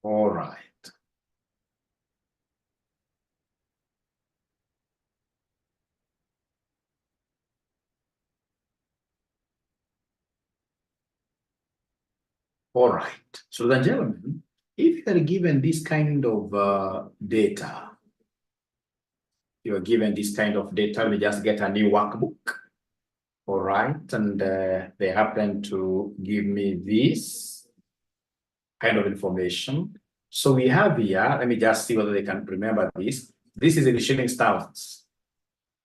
All right. All right. So, ladies and gentlemen, if you are given this kind of data, you are given this kind of data, we just get a new workbook. All right. And they happen to give me this kind of information. So we have here, let me just see whether they can remember this. This is in the shillings thousands.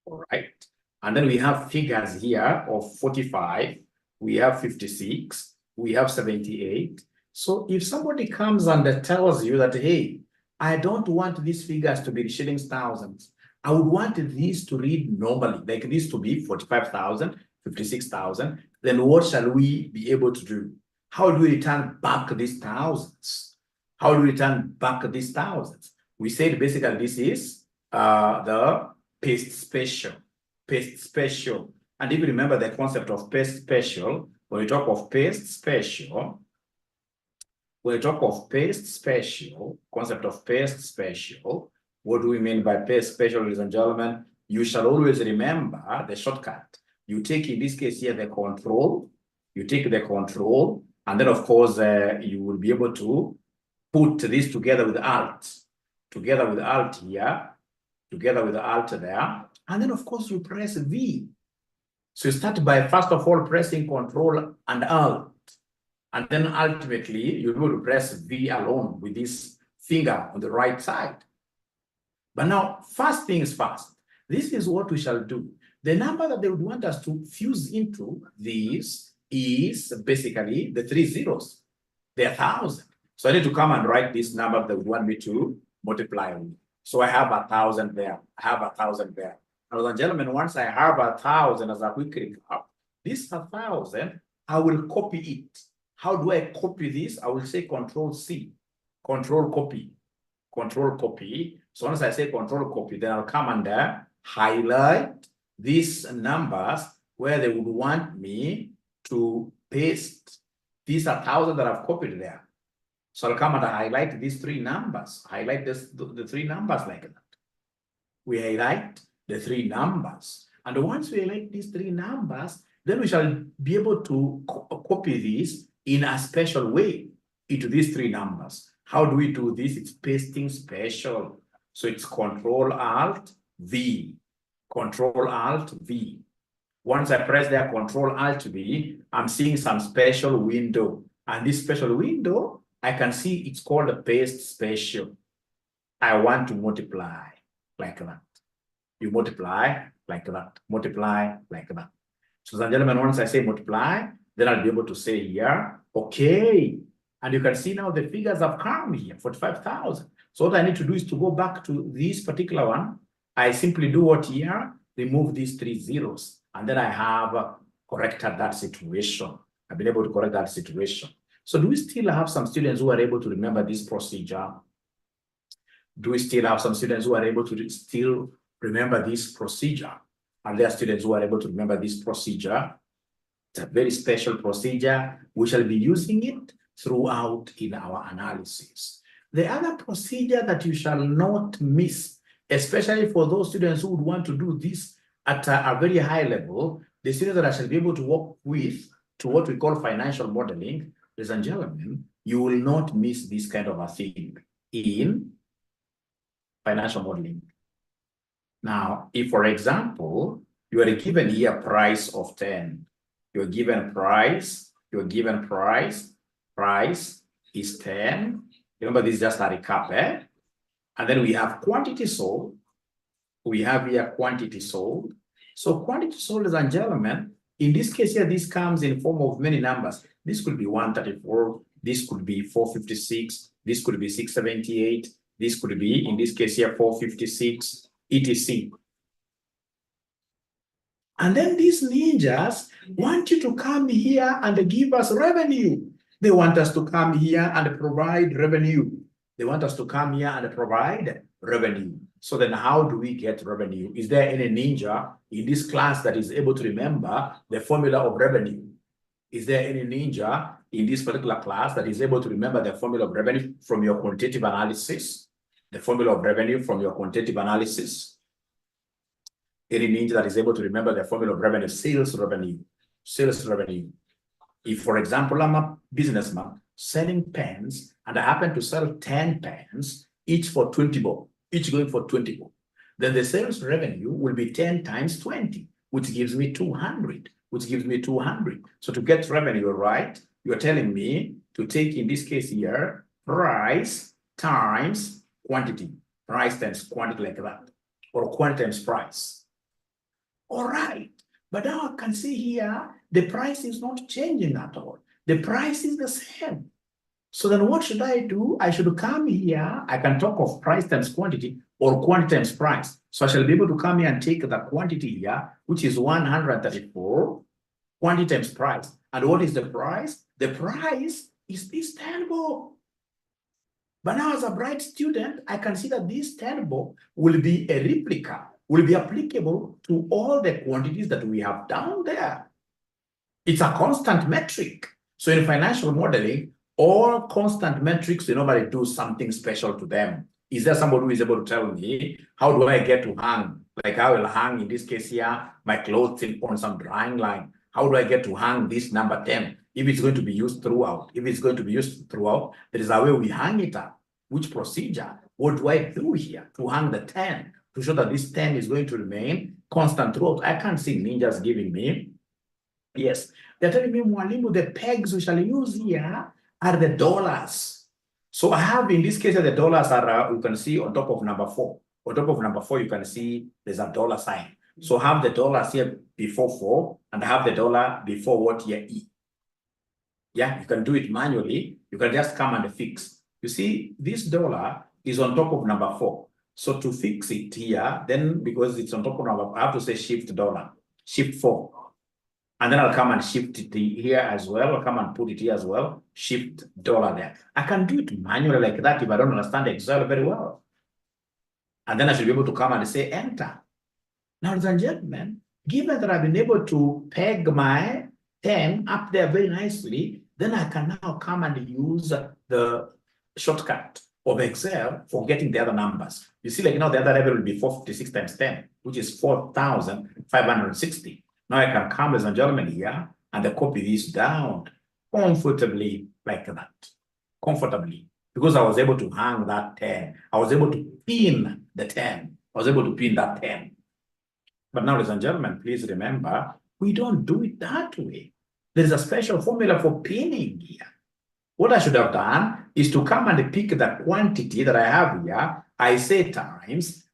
All right. And then we have figures here of 45, we have 56, we have 78. So if somebody comes and tells you that, hey, I don't want these figures to be shillings thousands, I would want these to read normally, like this to be 45,000, 56,000, then what shall we be able to do? How do we return back these thousands? How do we return back these thousands? We said basically this is the paste special. Paste special. And if you remember the concept of paste special, when we talk of paste special, concept of paste special, what do we mean by paste special, ladies and gentlemen? You shall always remember the shortcut. You take, in this case here, the control. You take the control, and then, of course, you will be able to put this together with Alt. Together with Alt here, together with Alt there. And then, of course, you press V. So you start by, first of all, pressing Control and Alt. And then ultimately, you'll be able to press V alone with this finger on the right side. But now, first things first, this is what we shall do. The number that they would want us to fuse into this is basically the 3 zeros. They're 1,000. So I need to come and write this number that would want me to multiply with. So I have 1,000 there. I have 1,000 there. Ladies and gentlemen, once I have 1,000 as a quick recap, this 1,000, I will copy it. How do I copy this? I will say Control C, Control Copy, Control Copy. So once I say Control Copy, then I'll come and highlight these numbers where they would want me to paste these 1,000 that I've copied there. So I'll come and highlight these 3 numbers. Highlight the 3 numbers like that. We highlight the 3 numbers. And once we highlight these 3 numbers, then we shall be able to copy these in a special way into these 3 numbers. How do we do this? It's pasting special. So it's Control-Alt-V. Control-Alt-V. Once I press there, Control-Alt-V, I'm seeing some special window. And this special window, I can see it's called a paste special. I want to multiply like that. You multiply like that. Multiply like that. So, ladies and gentlemen, once I say multiply, then I'll be able to say here, okay. And you can see now the figures have come here, 45,000. So what I need to do is to go back to this particular one. I simply do what here? Remove these 3 zeros. And then I have corrected that situation. I've been able to correct that situation. So do we still have some students who are able to remember this procedure? Do we still have some students who are able to still remember this procedure? Are there students who are able to remember this procedure? It's a very special procedure. We shall be using it throughout in our analysis. The other procedure that you shall not miss, especially for those students who would want to do this at a very high level, the students that I shall be able to work with to what we call financial modeling, ladies and gentlemen, you will not miss this kind of a thing in financial modeling. Now, if, for example, you are given here price of 10, you're given price is 10. Remember, this is just a recap, And then we have quantity sold. We have here quantity sold. So quantity sold, ladies and gentlemen, in this case here, this comes in form of many numbers. This could be 134, this could be 456, this could be 678, this could be, in this case here, 456, etc. And then these ninjas want you to come here and give us revenue. They want us to come here and provide revenue. They want us to come here and provide revenue. So then how do we get revenue? Is there any ninja in this class that is able to remember the formula of revenue? Is there any ninja in this particular class that is able to remember the formula of revenue from your quantitative analysis? The formula of revenue from your quantitative analysis? Any ninja that is able to remember the formula of revenue, sales revenue, sales revenue. If, for example, I'm a businessman selling pens and I happen to sell 10 pens, each for 20 bob, each going for 20 bob, then the sales revenue will be 10 times 20, which gives me 200, which gives me 200. So to get revenue right, you're telling me to take, in this case here, price times quantity, price times quantity like that, or quantity times price. All right, but now I can see here, the price is not changing at all. The price is the same. So then what should I do? I should come here. I can talk of price times quantity or quantity times price. So I shall be able to come here and take the quantity here, which is 134, quantity times price. And what is the price? The price is this 10 bob. But now as a bright student, I can see that this 10 bob will be a replica, will be applicable to all the quantities that we have down there. It's a constant metric. So in financial modeling, all constant metrics, you normally do something special to them. Is there somebody who is able to tell me, how do I get to hang? Like I will hang, in this case here, my clothes on some drying line. How do I get to hang this number 10? If it's going to be used throughout, there is a way we hang it up. Which procedure? What do I do here to hang the 10? To show that this 10 is going to remain constant throughout. I can't see ninjas giving me. Yes, they're telling me, Mwalimu, the pegs we shall use here are the dollars. So I have, in this case, the dollars are, you can see on top of number 4. On top of number 4, you can see there's a dollar sign. So have the dollars here before 4 and have the dollar before what here, E. Yeah, you can do it manually. You can just come and fix. You see, this dollar is on top of number 4. So to fix it here, then because it's on top of number, I have to say shift dollar, shift 4. And then I'll come and shift it here as well. I'll come and put it here as well. Shift dollar there. I can do it manually like that if I don't understand Excel very well. And then I should be able to come and say enter. Now, ladies and gentlemen, given that I've been able to peg my 10 up there very nicely, then I can now come and use the shortcut of Excel for getting the other numbers. You see, like now the other level will be 456 times 10, which is 4,560. Now I can come, ladies and gentlemen, here and copy this down comfortably like that. Comfortably. Because I was able to hang that 10. I was able to pin the 10. I was able to pin that 10. But now, ladies and gentlemen, please remember, we don't do it that way. There is a special formula for pinning here. What I should have done is to come and pick the quantity that I have here. I say times,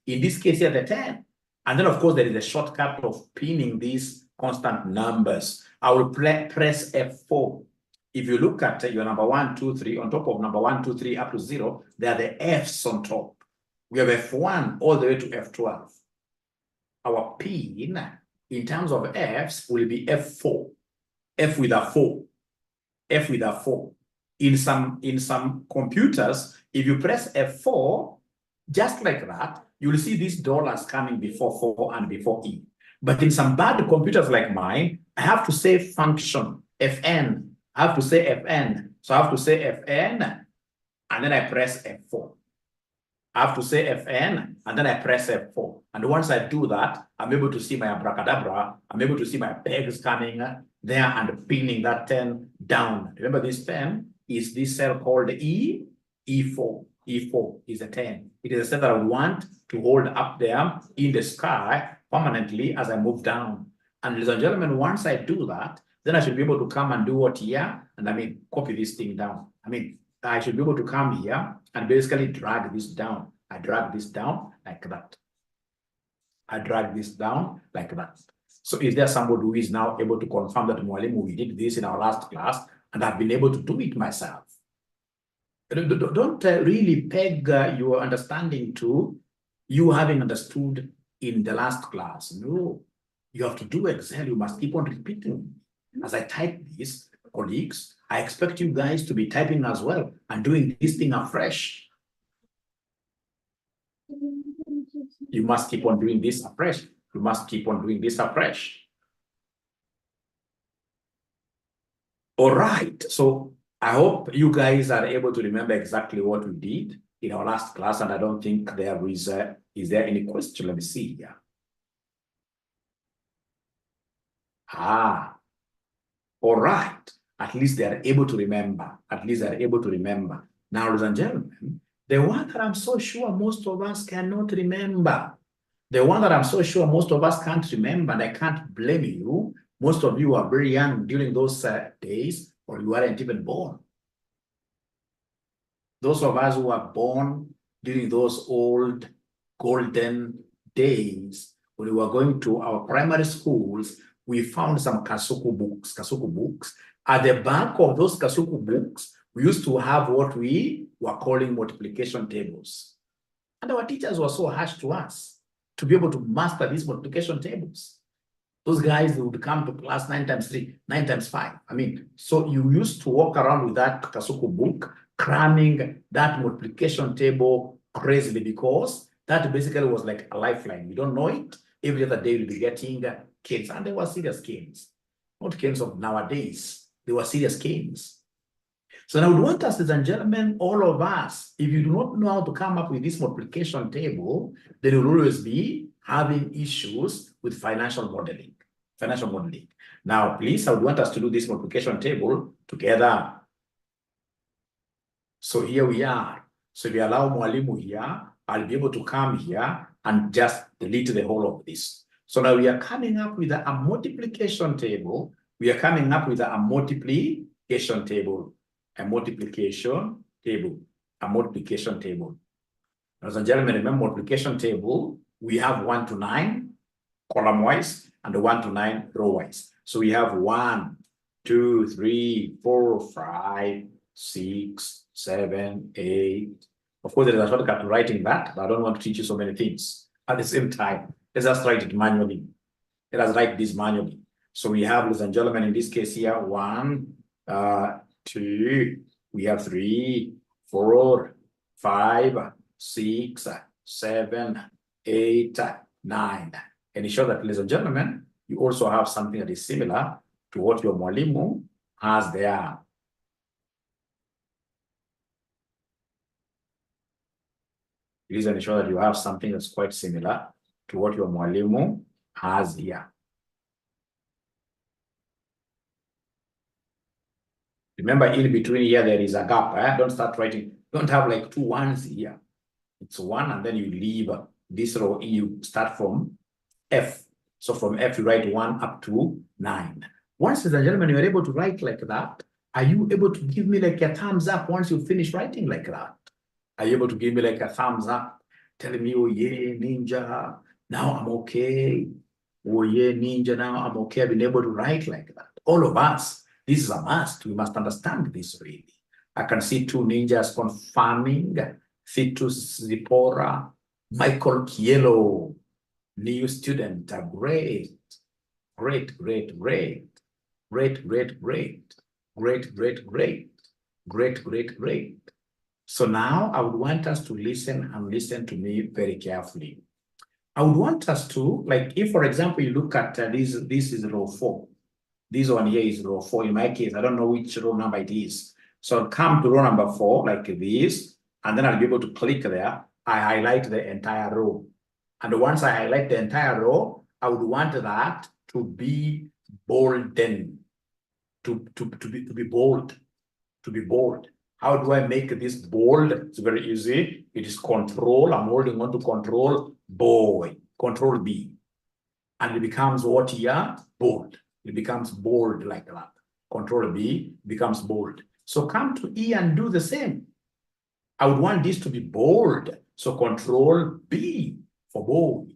in this case here, the 10. And then, of course, there is a shortcut of pinning these constant numbers. I will press F4. If you look at your number 1, 2, 3, on top of number 1, 2, 3 up to 0, there are the F's on top. We have F1 all the way to F12. Our pin, in terms of F's, will be F4. F with a 4. F with a 4. In some computers, if you press F4, just like that, you will see these dollars coming before 4 and before E. But in some bad computers like mine, I have to say function, Fn. I have to say Fn. So I have to say Fn, and then I press F4. I have to say Fn, and then I press F4. And once I do that, I'm able to see my abracadabra. I'm able to see my pegs coming there and pinning that 10 down. Remember, this 10 is this cell called E, E4. E4 is a 10. It is a cell that I want to hold up there in the sky permanently as I move down. And ladies and gentlemen, once I do that, then I should be able to come and do what here? And copy this thing down. I should be able to come here and basically drag this down. I drag this down like that. I drag this down like that. So is there somebody who is now able to confirm that, Mwalimu, we did this in our last class and I've been able to do it myself? Don't really peg your understanding to you having understood in the last class. No, you have to do Excel. You must keep on repeating. As I type this, colleagues, I expect you guys to be typing as well and doing this thing afresh. You must keep on doing this afresh. You must keep on doing this afresh. All right. So I hope you guys are able to remember exactly what we did in our last class, and I don't think there is there any question? Let me see here. All right. At least they are able to remember. At least they are able to remember. Now, ladies and gentlemen, the one that I'm so sure most of us cannot remember, the one that I'm so sure most of us can't remember, and I can't blame you. Most of you are very young during those days, or you weren't even born. Those of us who were born during those old golden days, when we were going to our primary schools, we found some Kasuku books. At the back of those Kasuku books, we used to have what we were calling multiplication tables. And our teachers were so harsh to us to be able to master these multiplication tables. Those guys would come to class 9 times 3, 9 times 5. I mean, so you used to walk around with that Kasuku book, cramming that multiplication table crazily, because that basically was like a lifeline. You don't know it. Every other day you'll be getting kids, and they were serious kids, not kids of nowadays. They were serious kids. So now I would want us, ladies and gentlemen, all of us, if you do not know how to come up with this multiplication table, then you'll always be having issues with financial modeling. Now, please, I would want us to do this multiplication table together. So here we are. So if you allow Mwalimu here, I'll be able to come here and just delete the whole of this. So now we are coming up with a multiplication table. Ladies and gentlemen, remember multiplication table, we have 1 to 9 column wise and 1 to 9 row wise. So we have 1, 2, 3, 4, 5, 6, 7, 8. Of course, there is a shortcut to writing that, but I don't want to teach you so many things at the same time. Let's just write it manually. Let us write this manually. So we have, ladies and gentlemen, in this case here, 1, 2, we have 3, 4, 5, 6, 7, 8, 9. And ensure that, ladies and gentlemen, you also have something that is similar to what your Mwalimu has there. Please ensure that you have something that's quite similar to what your Mwalimu has here. Remember, in between here, there is a gap. Don't start writing. Don't have like 2 1s here. It's 1, and then you leave this row. You start from F. So from F, you write 1 up to 9. Once, ladies and gentlemen, you are able to write like that, are you able to give me like a thumbs up once you finish writing like that? Are you able to give me like a thumbs up, telling me, oh yeah, ninja, now I'm okay. Oh yeah, ninja, now I'm okay. I've been able to write like that. All of us, this is a must. We must understand this really. I can see 2 ninjas confirming. Fitus Zipporah, Michael Kielo, new student, great. So now I would want us to listen to me very carefully. I would want us to, like, if for example, you look at this is row 4. This one here is row 4. In my case, I don't know which row number it is. So I'll come to row number 4 like this, and then I'll be able to click there. I highlight the entire row. And once I highlight the entire row, I would want that to be bolden, to be bold. How do I make this bold? It's very easy. It is control. I'm holding on to control, control B. And it becomes what here? Bold. It becomes bold like that. Control B becomes bold. So come to E and do the same. I would want this to be bold. So control B for bold.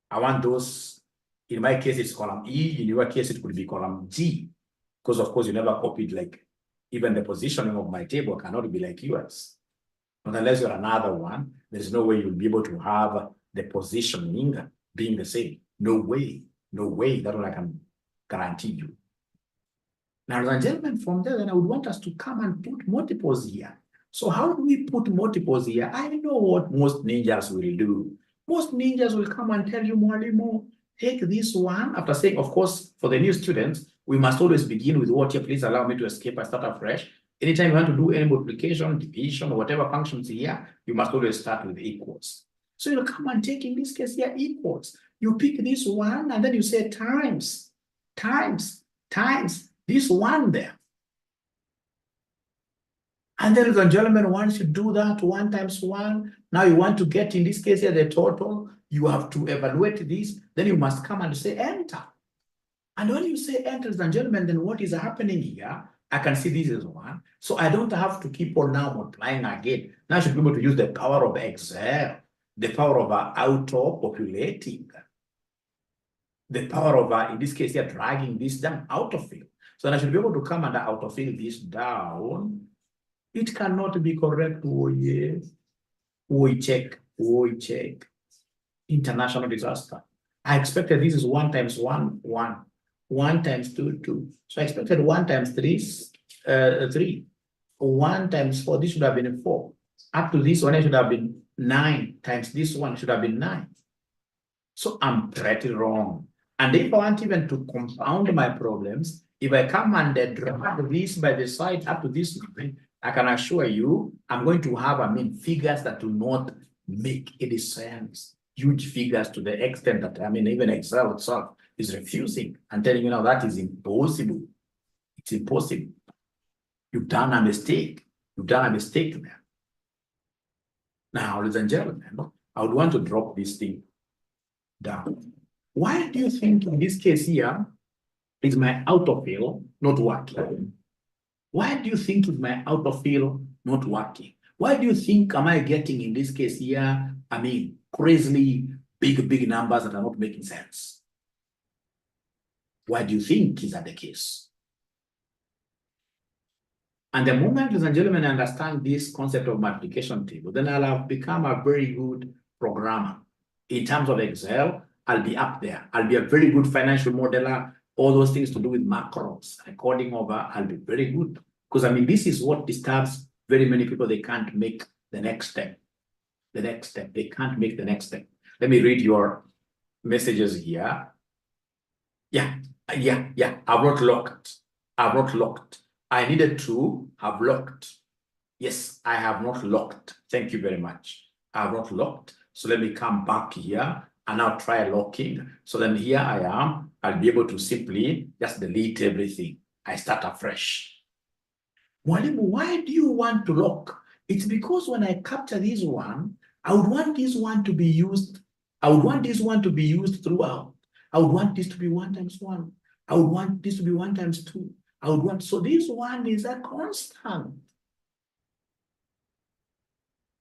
I want those, in my case, it's column E. In your case, it could be column G. Because of course, you never copied, like, even the positioning of my table cannot be like yours. But unless you're another one, there's no way you'll be able to have the positioning being the same. No way. That's what I can guarantee you. Now, ladies and gentlemen, from there, then I would want us to come and put multiples here. So how do we put multiples here? I know what most ninjas will do. Most ninjas will come and tell you, Mwalimu, take this one, after saying, of course, for the new students, we must always begin with what here. Please allow me to escape and start afresh. Anytime you want to do any multiplication, division, or whatever functions here, you must always start with equals. So you'll come and take, in this case here, equals. You pick this one, and then you say times, this one there. And then, ladies and gentlemen, once you do that, 1 times 1, now you want to get, in this case here, the total. You have to evaluate this. Then you must come and say enter. And when you say enter, ladies and gentlemen, then what is happening here? I can see this is 1. So I don't have to keep on now multiplying again. Now I should be able to use the power of Excel, the power of auto-populating, the power of, in this case here, dragging this down, autofill. So then I should be able to come and autofill this down. It cannot be correct. Oh, yes. We check. International disaster. I expected this is 1 times 1, 1. 1 times 2, 2. So I expected 1 times 3, 3. 1 times 4, this should have been 4. Up to this one, it should have been 9 times this one should have been 9. So I'm pretty wrong. And if I want even to compound my problems, if I come and drag this by the side up to this line, I can assure you, I'm going to have, figures that do not make any sense. Huge figures to the extent that, even Excel itself is refusing and telling you now that is impossible. It's impossible. You've done a mistake. You've done a mistake there. Now, ladies and gentlemen, I would want to drop this thing down. Why do you think in this case here is my autofill not working? Why do you think is my autofill not working? Why do you think am I getting in this case here, crazily big numbers that are not making sense? Why do you think is that the case? And the moment, ladies and gentlemen, I understand this concept of multiplication table, then I'll have become a very good programmer. In terms of Excel, I'll be up there. I'll be a very good financial modeler, all those things to do with macros, recording over, I'll be very good. Because this is what disturbs very many people. They can't make the next step. They can't make the next step. Let me read your messages here. Yeah. I wrote locked. I needed to have locked. Yes, I have not locked. Thank you very much. I have not locked. So let me come back here and now try locking. So then here I am. I'll be able to simply just delete everything. I start afresh. Mwalimu, why do you want to lock? It's because when I capture this one, I would want this one to be used. I would want this one to be used throughout. I would want this to be 1 times 1. I would want this to be 1 times 2. I would want, so this one is a constant.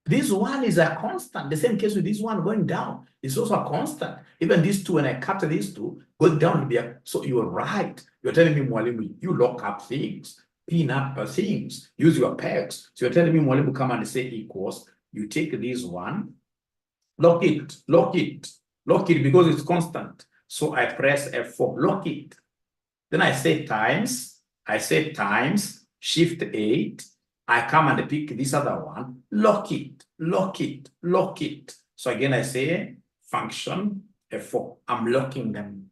This one is a constant. The same case with this one going down. It's also a constant. Even these two, when I capture these two, going down will be a, so you're right. You're telling me, Mwalimu, you lock up things, pin up things, use your pegs. So you're telling me, Mwalimu, come and say equals. You take this one, lock it because it's constant. So I press F4, lock it. Then I say times, shift 8. I come and pick this other one, lock it. So again, I say function F4. I'm locking them.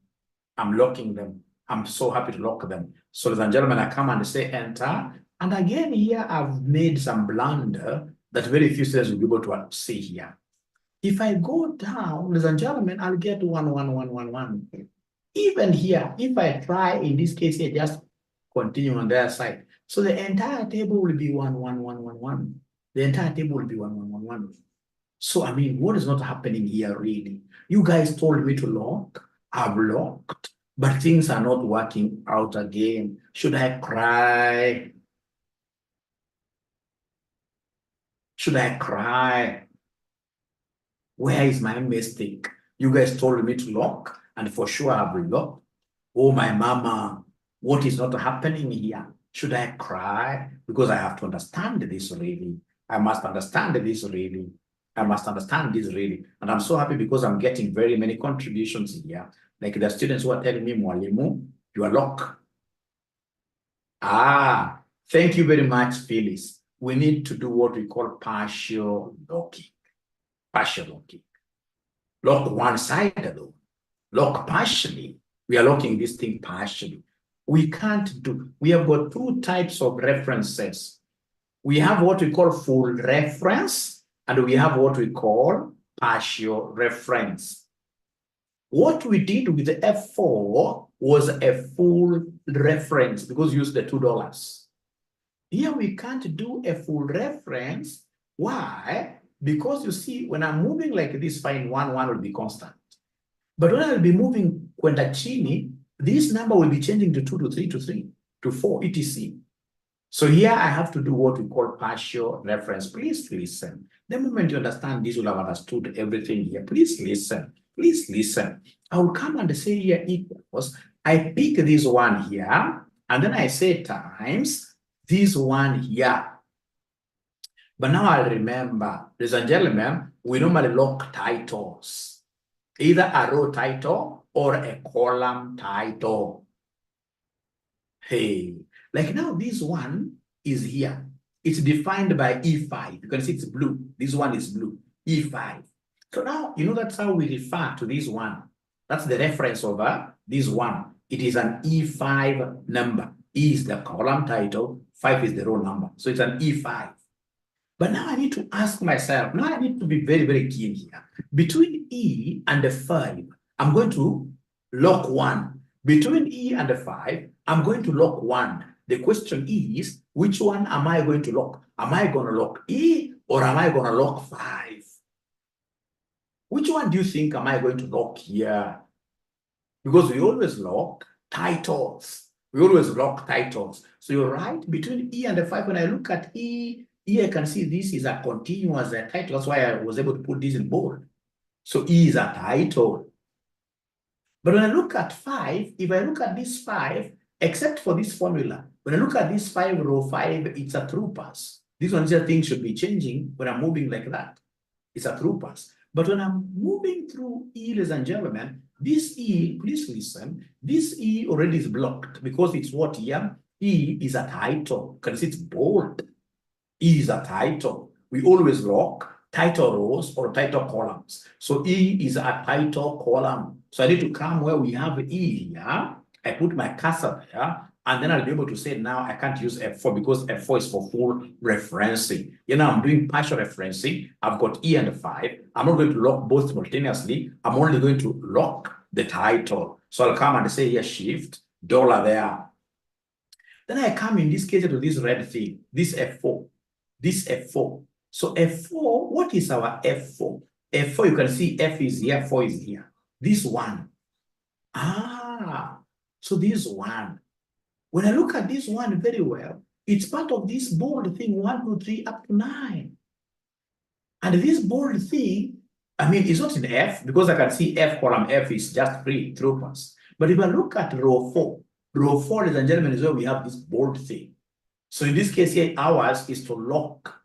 I'm so happy to lock them. So ladies and gentlemen, I come and say enter. And again, here I've made some blunder that very few students will be able to see here. If I go down, ladies and gentlemen, I'll get 1, 1, 1, 1, 1. Even here, if I try, in this case here, just continue on their side. So the entire table will be 1, 1, 1, 1, 1. The entire table will be 1, 1, 1, 1. So, what is not happening here really? You guys told me to lock, I've locked, but things are not working out again. Should I cry? Should I cry? Where is my mistake? You guys told me to lock, and for sure I've locked. Oh, my mama, what is not happening here? Should I cry? Because I have to understand this really. I must understand this really. And I'm so happy because I'm getting very many contributions here. Like the students who are telling me, Mwalimu, you are locked. Thank you very much, Phyllis. We need to do what we call partial locking. Lock one side though. Lock partially. We are locking this thing partially. we can't do. We have got two types of references. We have what we call full reference, and we have what we call partial reference. What we did with the F4 was a full reference because we used the $2. Here we can't do a full reference. Why? Because you see, when I'm moving like this, fine, 1 will be constant. But when I'll be moving kwenda chini, this number will be changing to 2 to 3 to 3 to 4, etc. So here I have to do what we call partial reference. Please listen. The moment you understand this, you'll have understood everything here. Please listen. Please listen. I will come and say here equals. I pick this one here, and then I say times this one here. But now I remember, ladies and gentlemen, we normally lock titles. Either a row title or a column title. Hey, like now this one is here. It's defined by E5. You can see it's blue. This one is blue, E5. So now, you know, that's how we refer to this one. That's the reference over this one. It is an E5 number. E is the column title, 5 is the row number. So it's an E5. But now I need to ask myself, now I need to be very, very keen here. Between E and the 5, I'm going to lock 1. Between E and the 5, I'm going to lock 1. The question is, which one am I going to lock? Am I going to lock E or am I going to lock 5? Which one do you think am I going to lock here? Because we always lock titles. We always lock titles. So you're right, between E and the 5, when I look at E, I can see this is a continuous title. That's why I was able to put this in bold. So E is a title. But when I look at 5, if I look at this 5, except for this formula, when I look at this 5, row 5, it's a through pass. This one thing should be changing when I'm moving like that. It's a through pass. But when I'm moving through E, ladies and gentlemen, this E, please listen, this E already is blocked because it's what here? E is a title. Can you see it's bold? E is a title. We always lock title rows or title columns. So E is a title column. So I need to come where we have E here. I put my cursor there, and then I'll be able to say now I can't use F4 because F4 is for full referencing. You know, I'm doing partial referencing. I've got E and 5. I'm not going to lock both simultaneously. I'm only going to lock the title. So I'll come and say here shift $, there. Then I come in this case to this red thing, this F4. This F4. So F4, what is our F4? F4, you can see F is here, 4 is here. This one. So this one. When I look at this one very well, it's part of this bold thing, 1, 2, 3, up to 9. And this bold thing, I mean, it's not in F, because I can see F, column F is just free, through pass. But if I look at row 4, ladies and gentlemen, is where we have this bold thing. So in this case here, ours is to lock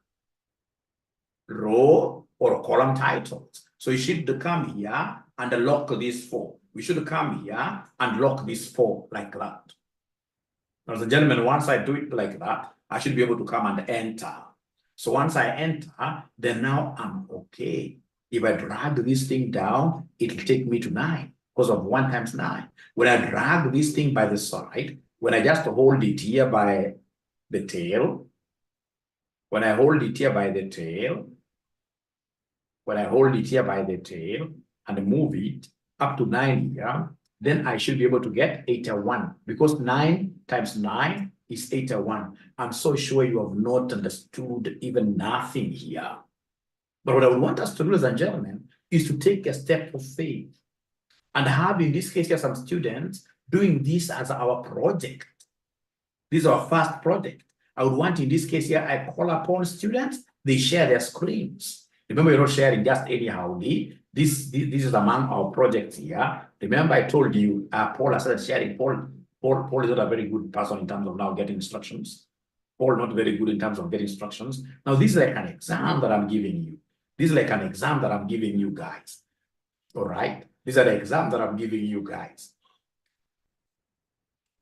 row or column titles. So you should come here and lock this 4. We should come here and lock this 4 like that. Ladies and gentlemen, once I do it like that, I should be able to come and enter. So once I enter, then now I'm okay. If I drag this thing down, it will take me to 9 because of 1 times 9. When I drag this thing by the side, when I just hold it here by the tail, when I hold it here by the tail, and move it up to 9 here, then I should be able to get 81 because 9 times 9 is 81. I'm so sure you have not understood even nothing here. But what I would want us to do, ladies and gentlemen, is to take a step of faith and have, in this case, here some students doing this as our project. This is our first project. I would want, in this case here, I call upon students, they share their screens. Remember, you're not sharing just anyhow. This is among our projects here. Remember, I told you, Paul has started sharing. Paul is not a very good person in terms of now getting instructions. Paul not very good in terms of getting instructions. Now, this is like an exam that I'm giving you. This is like an exam that I'm giving you guys. All right? These are the exams that I'm giving you guys.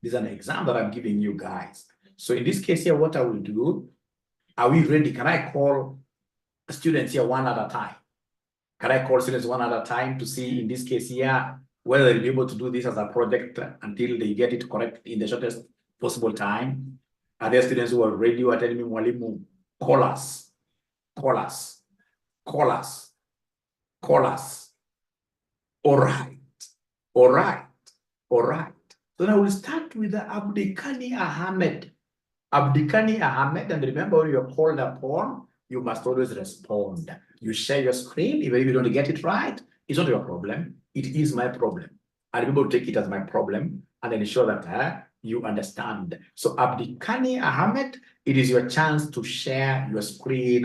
This is an exam that I'm giving you guys. So in this case here, what I will do, are we ready? Can I call students here one at a time? Can I call students one at a time to see, in this case here, whether they'll be able to do this as a project until they get it correct in the shortest possible time. Are there students who are ready, who are telling me, Mwalimu, call us, call us, call us, call us. All right, all right, all right. So now we'll start with the Abdikani Ahmed. Abdikani Ahmed, and remember when you're called upon, you must always respond. You share your screen, even if you don't get it right, it's not your problem. It is my problem. I'll be able to take it as my problem and ensure that you understand. So Abdikani Ahmed, it is your chance to share your screen.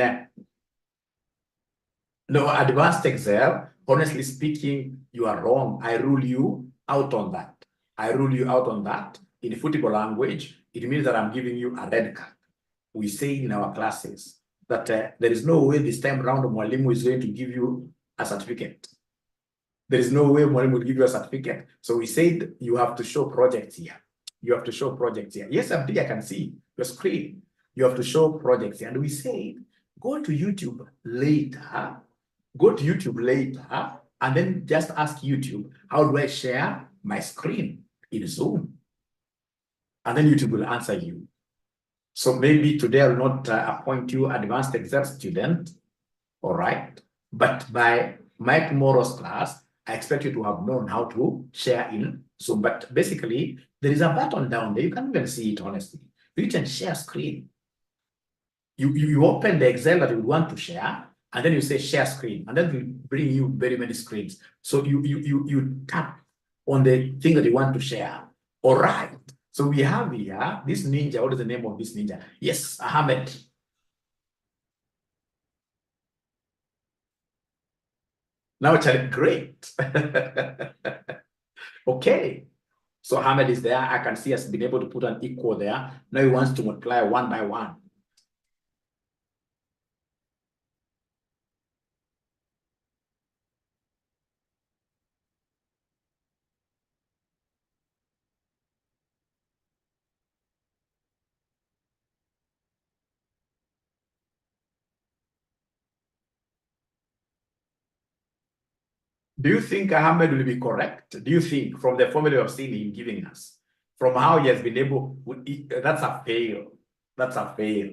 No, advanced Excel, honestly speaking, you are wrong. I rule you out on that. I rule you out on that. In football language, it means that I'm giving you a red card. We say in our classes that there is no way this time around Mwalimu is going to give you a certificate. There is no way Mwalimu will give you a certificate. So we said you have to show projects here. You have to show projects here. Yes, I can see your screen. You have to show projects here. And we said, go to YouTube later. Go to YouTube later and then just ask YouTube, how do I share my screen in Zoom? And then YouTube will answer you. So maybe today I will not appoint you advanced Excel student, all right? But by my tomorrow's class, I expect you to have known how to share in Zoom. But basically, there is a button down there. You can't even see it, honestly. You can share screen. You open the Excel that you want to share, and then you say share screen, and then it will bring you very many screens. So you tap on the thing that you want to share. All right. So we have here this ninja. What is the name of this ninja? Yes, Ahmed. Now, Charlie, great. Okay. So Ahmed is there. I can see us being able to put an equal there. Now he wants to multiply 1 by 1. Do you think Ahmed will be correct? Do you think from the formula you have seen him giving us, from how he has been able, that's a fail. That's a fail.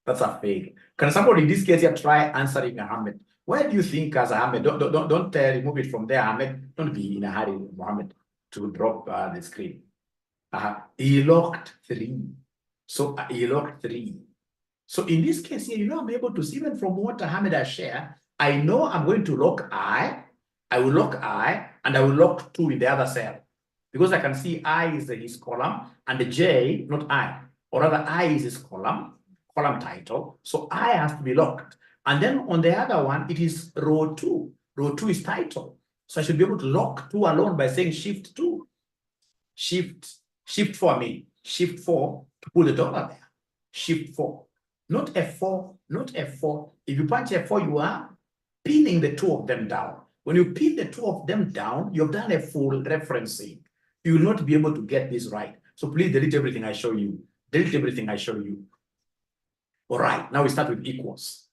That's a fail. Can somebody in this case here try answering Ahmed? Where do you think as Ahmed, don't remove it from there, Ahmed. Don't be in a hurry, Mohammed, to drop the screen. He locked 3. So he locked 3. So in this case here, I'm able to see even from what Ahmed has shared, I know I'm going to lock I will lock I, and I will lock 2 in the other cell. Because I can see I is his column, and the J, not I. Or rather, I is his column title. So I has to be locked. And then on the other one, it is row 2. Row 2 is title. So I should be able to lock 2 alone by saying shift 2. Shift 4, shift 4 to put the dollar there. Shift 4. Not F4, not F4. If you punch F4, you are pinning the 2 of them down. When you pin the 2 of them down, you've done a full referencing. You will not be able to get this right. So please delete everything I show you. Delete everything I show you. All right, now we start with equals.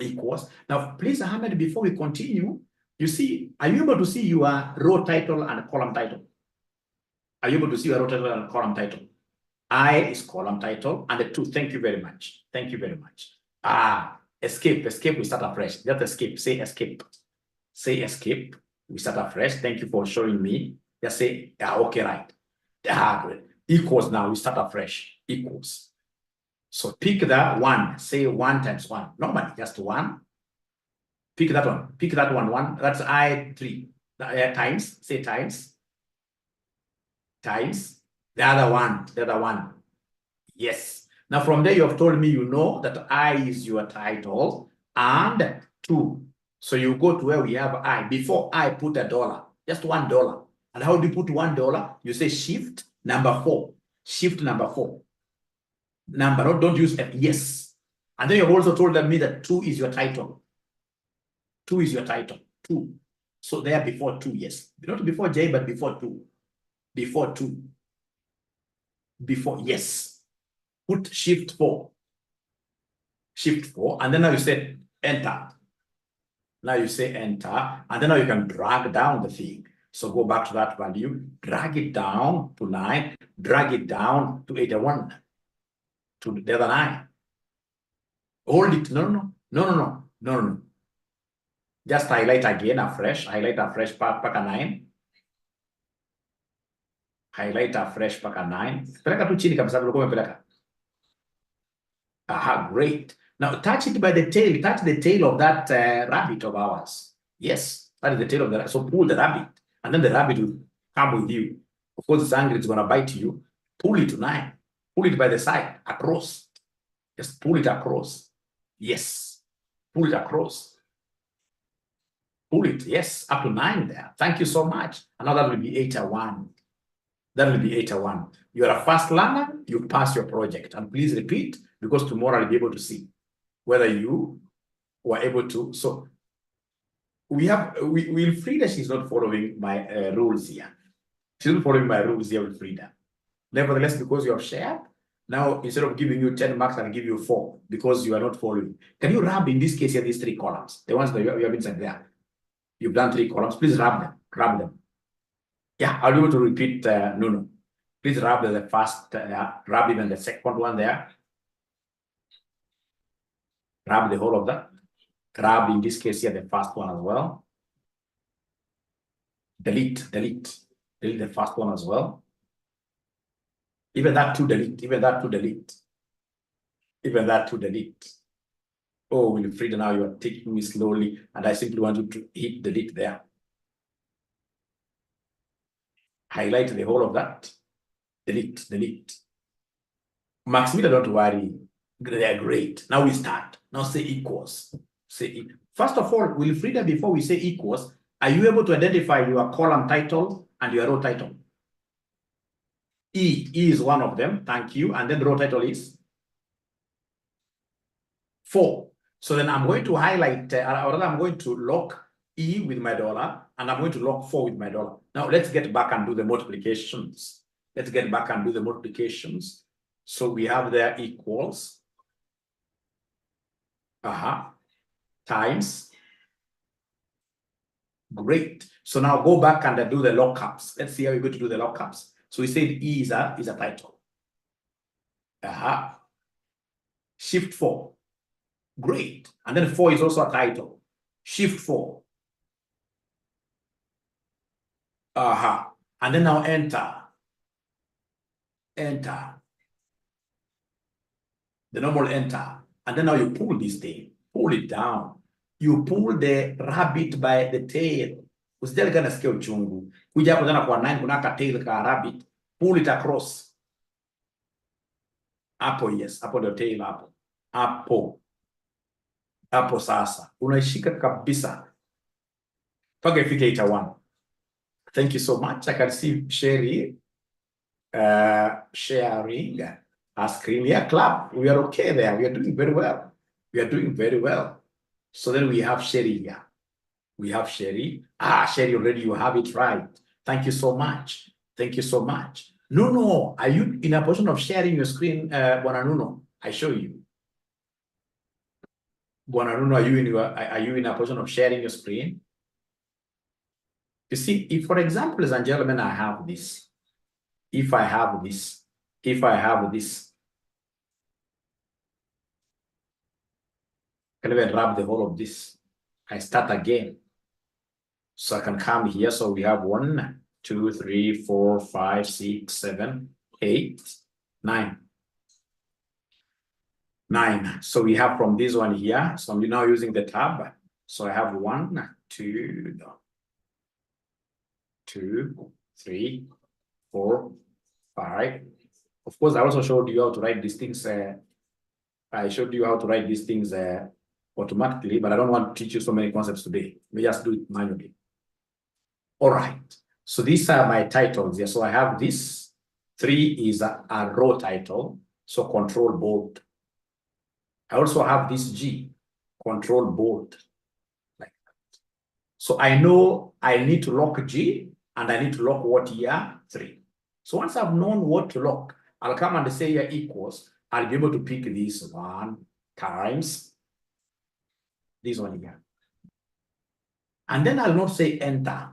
Equals. Now, please, Ahmed, before we continue, you see, are you able to see your row title and column title? Are you able to see your row title and column title? I is column title, and the 2, thank you very much. Thank you very much. Escape, we start afresh. Just escape, say escape. Say escape, we start afresh. Thank you for showing me. Just say, okay, right. Great. Equals now, we start afresh. Equals. So pick that 1, say 1 times 1. Normally, just 1. Pick that one. Pick that one. 1. That's I 3. Times. Say times. Times. The other one. Yes. Now from there, you have told me that I is your title and 2. So you go to where we have I. Before I put $1. Just $1. And how do you put $1? You say shift number 4. Shift number 4. Number, don't use F. Yes. And then you've also told me that 2 is your title. 2 is your title. 2. So there before 2, yes. Not before J, but before 2. Before 2. Before, yes. Put shift 4. Shift 4. And then now you said enter. Now you say enter, and then now you can drag down the thing. So go back to that value, drag it down to 9, drag it down to 81, to the other 9. Hold it. No. Just highlight again afresh, paka 9. Highlight afresh paka 9. Peleka tu chini kabisa ulikuwa umepeleka. Aha, great. Now touch it by the tail. Touch the tail of that rabbit of ours. Yes, that is the tail of the rabbit. So pull the rabbit, and then the rabbit will come with you. Of course, it's angry, it's going to bite you. Pull it to 9. Pull it by the side, across. Just pull it across. Yes. Pull it across. Pull it. Yes, up to 9 there. Thank you so much. And now that will be 81. That will be 81. You are a fast learner, you pass your project. And please repeat, because tomorrow I'll be able to see whether you were able to. So Wilfrida, she's not following my rules here. She's not following my rules here, Wilfrida. Nevertheless, because you have shared, now instead of giving you 10 marks, I'll give you 4 because you are not following. Can you rub, in this case here, these 3 columns? The ones that you have inside there. You've done 3 columns. Please rub them. Yeah, I'll be able to repeat no. Please rub the first, rub even the second one there. Rub the whole of that. Rub, in this case here, the first one as well. Delete the first one as well. Even that to delete. Oh, Wilfrida, now you are taking me slowly, and I simply want you to hit delete there. Highlight the whole of that. Delete. Maximilian, don't worry. They are great. Now we start. Now say equals. First of all, Wilfrida, before we say equals, are you able to identify your column title and your row title? E is one of them. Thank you. And then the row title is 4. So then I'm going to highlight, or rather I'm going to lock E with my dollar, and I'm going to lock 4 with my dollar. Now let's get back and do the multiplications. So we have there equals, times. Great. So now go back and do the lockups. Let's see how you're going to do the lockups. So we said E is a title. Shift 4. Great. And then 4 is also a title. Shift 4. And then now enter. The normal enter. And then now you pull this thing. Pull it down. You pull the rabbit by the tail. Usijali kana sikia uchungu. Kuja hapo tena kwa 9 kuna ka tail ka rabbit. Pull it across. Hapo, yes. Hapo the tail hapo. Hapo sasa. Unaishika kabisa. Paka ifike 81. Thank you so much. I can see Sherry sharing a screen. Yeah, clap. We are okay there. We are doing very well. So then we have Sherry here. Sherry, already you have it right. Thank you so much. No. Are you in a position of sharing your screen, Bwana Nuno? I show you. Bwana Nuno, are you in a position of sharing your screen? You see, if, for example, ladies and gentlemen, I have this. If I have this, can even wrap the whole of this. I start again. So I can come here. So we have 1, 2, 3, 4, 5, 6, 7, 8, 9. 9. So we have from this one here. So I'm now using the tab. So I have 1, 2, 3, 4, 5. Of course, I also showed you how to write these things. I showed you how to write these things automatically, but I don't want to teach you so many concepts today. We just do it manually. All right. So these are my titles here. So I have this. 3 is a row title. So control bold. I also have this G, control bold. Like that. So I know I need to lock G and I need to lock what here? 3. So once I've known what to lock, I'll come and say here equals. I'll be able to pick this 1 times this one here. And then I'll not say enter,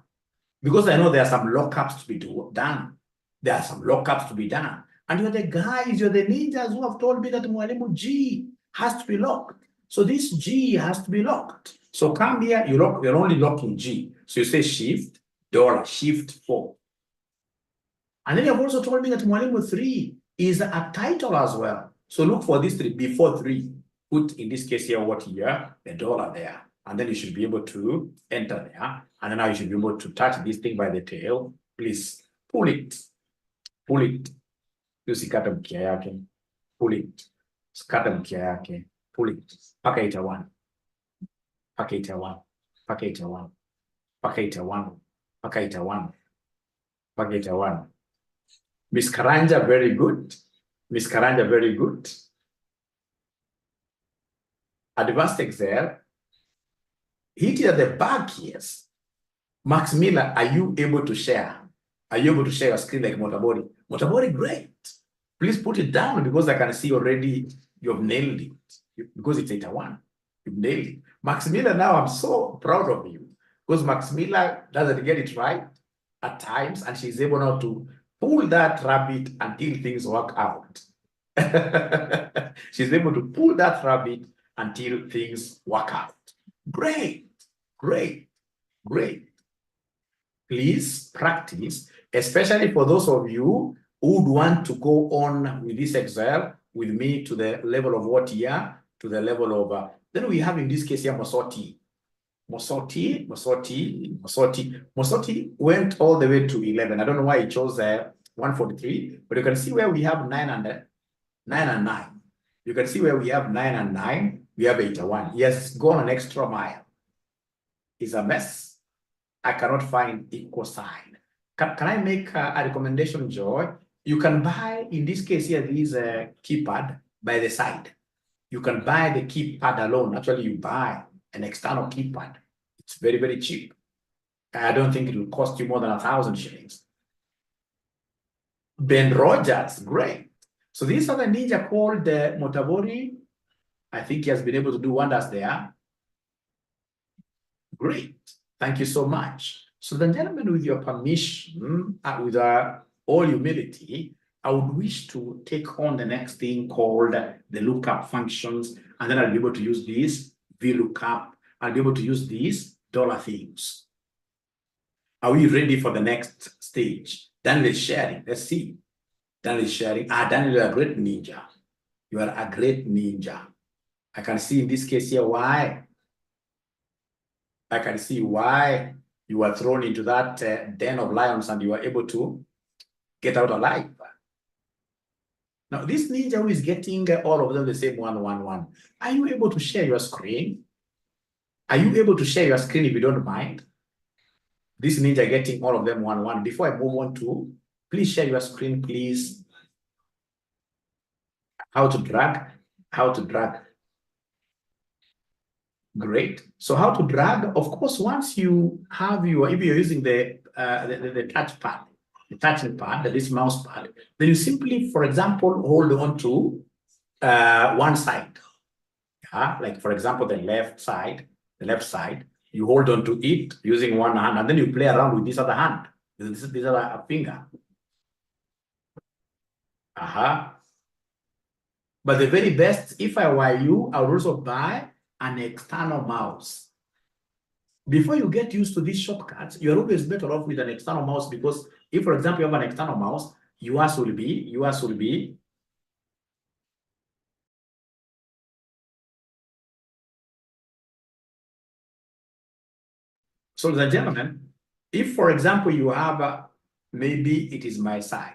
because I know there are some lockups to be done. There are some lockups to be done. And you're the guys, you're the ninjas who have told me that Mwalimu G has to be locked. So this G has to be locked. So come here, you're only locking G. So you say shift, $, shift 4. And then you've also told me that Mwalimu 3 is a title as well. So look for this 3 before 3. Put in this case here what here, the $, there. And then you should be able to enter there. And then now you should be able to touch this thing by the tail. Please pull it. Pull it. Usikate mkia yake. Pull it. Usikate mkia yake. Pull it. Paka ita 1. Paka ita 1. Paka ita 1. Paka ita 1. Paka ita 1. Paka ita 1. Miss Karanja, very good. Miss Karanja, very good. Advanced Excel. Hit it at the back, yes. Max Miller, are you able to share? Are you able to share your screen like Motabori? Motabori, great. Please put it down because I can see already you've nailed it. Because it's 81. You've nailed it. Max Miller, now I'm so proud of you. Because Max Miller doesn't get it right at times, and she's able now to pull that rabbit until things work out. She's able to pull that rabbit until things work out. Great, great, great. Please practice, especially for those of you who would want to go on with this Excel with me to the level of what year, to the level of, then we have in this case here Mosoti. Mosoti went all the way to 11. I don't know why he chose 143, but you can see where we have 9 and 9. You can see where we have 9 and 9, we have 81. He has gone an extra mile. It's a mess. I cannot find equal sign. Can I make a recommendation, Joy? You can buy, in this case here, this keypad by the side. You can buy the keypad alone. Actually, you buy an external keypad. It's very, very cheap. I don't think it will cost you more than 1,000 shillings. Ben Rogers, great. So this other ninja called Motabori, I think he has been able to do wonders there. Great. Thank you so much. So then, gentlemen, with your permission, with all humility, I would wish to take on the next thing called the lookup functions, and then I'll be able to use this VLOOKUP. I'll be able to use these dollar things. Are we ready for the next stage? Daniel is sharing. Let's see. Daniel is sharing. Daniel, you're a great ninja. You are a great ninja. I can see in this case here why. I can see why you were thrown into that den of lions and you were able to get out alive. Now, this ninja who is getting all of them the same 1, 1, 1. Are you able to share your screen? Are you able to share your screen if you don't mind? This ninja getting all of them 1, 1. Before I move on to, please share your screen, please. How to drag? How to drag? Great. So how to drag? Of course, once you have your, if you're using the touch pad, the touching pad, this mouse pad, then you simply, for example, hold on to one side. Like for example, the left side, you hold on to it using one hand, and then you play around with this other hand, this other finger. But the very best, if I were you, I would also buy an external mouse. Before you get used to these shortcuts, you're always better off with an external mouse, because if, for example, you have an external mouse, yours will be. So, ladies and gentlemen, if, for example, you have, maybe it is my side.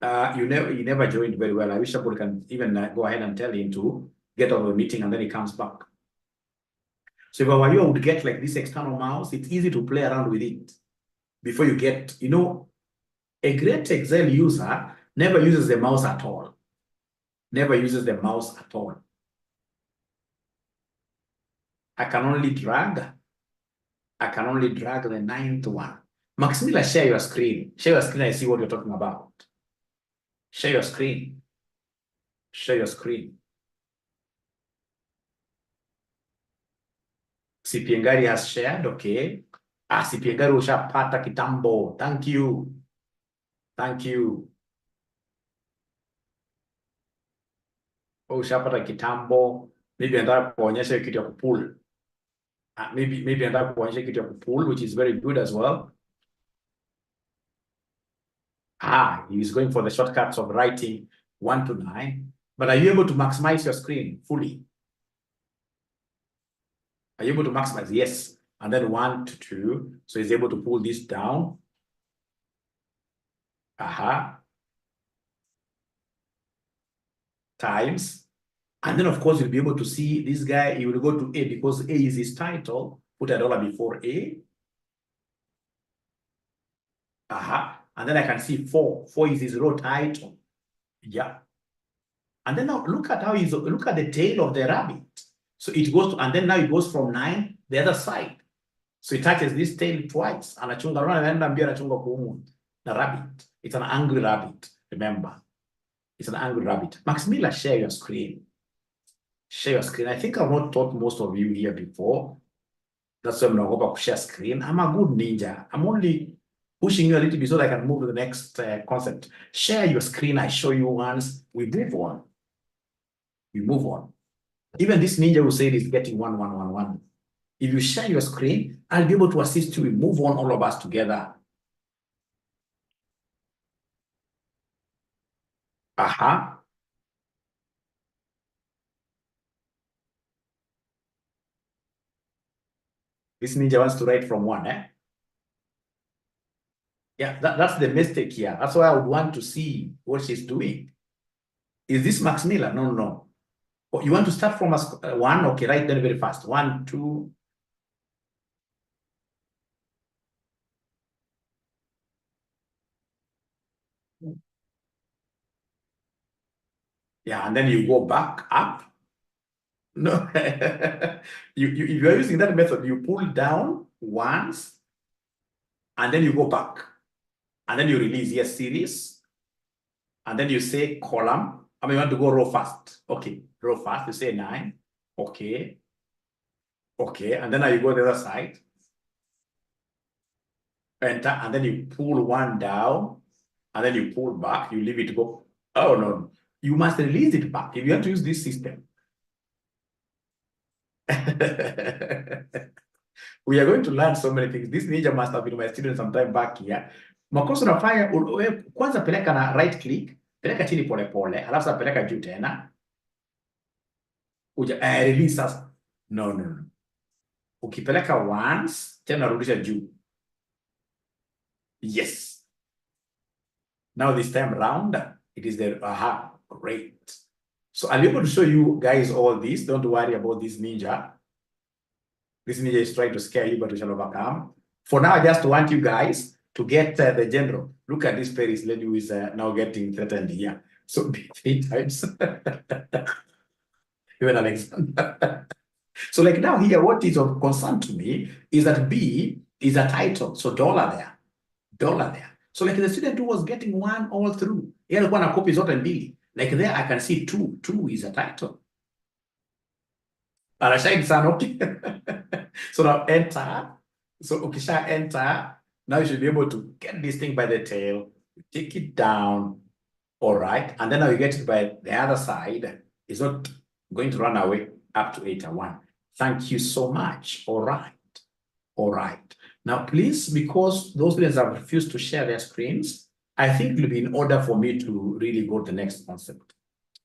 You never joined very well. I wish somebody can even go ahead and tell him to get out of the meeting and then he comes back. So if I were you, I would get like this external mouse. It's easy to play around with it before you get, a great Excel user never uses the mouse at all. Never uses the mouse at all. I can only drag the 9th one. Maximila, share your screen. Share your screen, I see what you're talking about. Share your screen. Share your screen. CPA Ngari has shared, okay. CPA Ngari ushapata kitambo. Thank you. Thank you. Ushapata kitambo. Maybe anataka kuonyesha kitu ya kupull. Maybe anataka kuonyesha kitu ya kupull, which is very good as well. He's going for the shortcuts of writing 1 to 9. But are you able to maximize your screen fully? Are you able to maximize? Yes. And then 1 to 2. So he's able to pull this down. Times. And then, of course, you'll be able to see this guy. He will go to A because A is his title. Put a dollar before A. And then I can see 4. 4 is his row title. Yeah. And then now look at how look at the tail of the rabbit. So it goes to, and then now it goes from 9 the other side. So it touches this tail twice. Anachunga the rabbit. It's an angry rabbit. Remember, it's an angry rabbit. Max Miller, share your screen. Share your screen. I think I've not taught most of you here before. That's why I'm not going to share screen. I'm a good ninja. I'm only pushing you a little bit so that I can move to the next concept. Share your screen. I show you once. We move on. We move on. Even this ninja who said is getting 1, 1, 1, 1. If you share your screen, I'll be able to assist you. We move on, all of us together. This ninja wants to write from 1, eh? Yeah, that's the mistake here. That's why I would want to see what she's doing. Is this Max Miller? No, no. Oh, you want to start from 1? Okay, write then very fast. 1, 2. Yeah, and then you go back up. No, if you are using that method, you pull down once, and then you go back, and then you release, yes, series, and then you say column. I mean, you want to go row first. Okay, row first, you say 9. Okay. Okay, and then now you go to the other side. Enter, and then you pull 1 down, and then you pull back, you leave it go. Oh, no. You must release it back if you want to use this system. We are going to learn so many things. This ninja must have been my student sometime back here. Makosa unafanya kwanza peleka na right click, peleka chini pole pole, alafu sasa peleka juu tena. Release sasa. No, no, no. Ukipeleka once, tena rudisha juu. Yes. Now this time round, it is the great. So I'll be able to show you guys all this. Don't worry about this ninja. This ninja is trying to scare you, but we shall overcome. For now, I just want you guys to get the general. Look at this Paris lady who is now getting threatened here. So 3 times. Even Alexander. So like now here, what is of concern to me is that B is a title. So dollar there. Dollar there. So like the student who was getting 1 all through. Here, one copy is not in B. Like there, I can see 2. 2 is a title. So now enter. So ukisha enter, now you should be able to get this thing by the tail, take it down. All right. And then now you get it by the other side. It's not going to run away up to 8-1. Thank you so much. All right. All right. Now, please, because those students have refused to share their screens, I think it will be in order for me to really go to the next concept.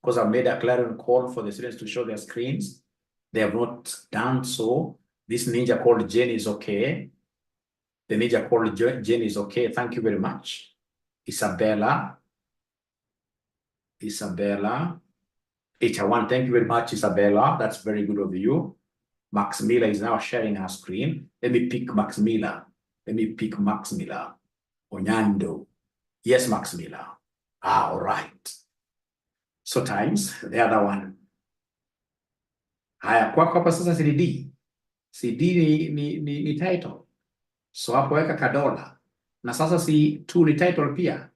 Because I've made a clarion call for the students to show their screens. They have not done so. This ninja called Jane is okay. The ninja called Jane is okay. Thank you very much. Isabella. 8-1. Thank you very much, Isabella. That's very good of you. Max Miller is now sharing her screen. Let me pick Max Miller. Onyando. Yes, Max Miller. All right. So times the other one. Haya, kwako hapa sasa CD. CD ni title. So hapo weka kadola. Na sasa si 2 ni title pia.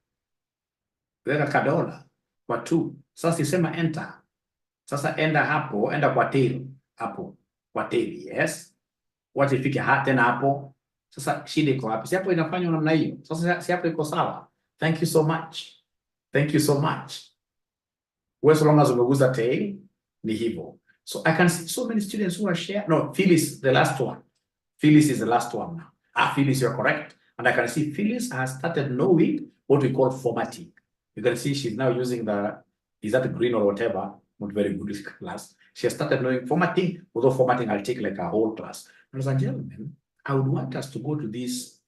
Weka kadola kwa 2. Sasa sisema enter. Sasa enda hapo, enda kwa tail. Hapo, kwa tail, yes. wacha ifike tena hapo. Sasa shida iko wapi? Si hapo inafanywa namna hiyo. Sasa si hapo iko sawa. Thank you so much. Thank you so much. Well, so long as umeguza tail, ni hivyo. So I can see so many students who are sharing. No, Phyllis, the last one. Phyllis is the last one now. Phyllis, you're correct. And I can see Phyllis has started knowing what we call formatting. You can see she's now using is that green or whatever? Not very good class. She has started knowing formatting, although formatting I'll take like a whole class. Ladies and gentlemen, I would want us to go to this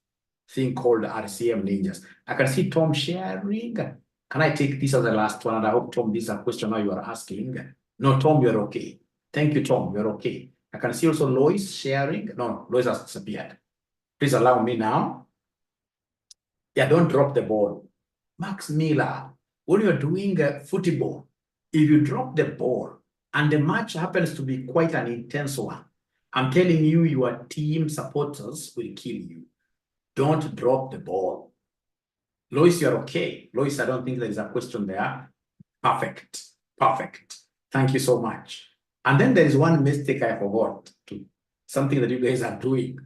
thing called RCM Ninjas. I can see Tom sharing. Can I take this as the last one? And I hope, Tom, this is a question now you are asking. No, Tom, you're okay. Thank you, Tom, you're okay. I can see also Lois sharing. No, Lois has disappeared. Please allow me now. Yeah, don't drop the ball. Max Miller, when you're doing football, if you drop the ball and the match happens to be quite an intense one, I'm telling you, your team supporters will kill you. Don't drop the ball. Lois, you're okay. Lois, I don't think there is a question there. Perfect. Perfect. Thank you so much. And then there is one mistake I forgot to, something that you guys are doing.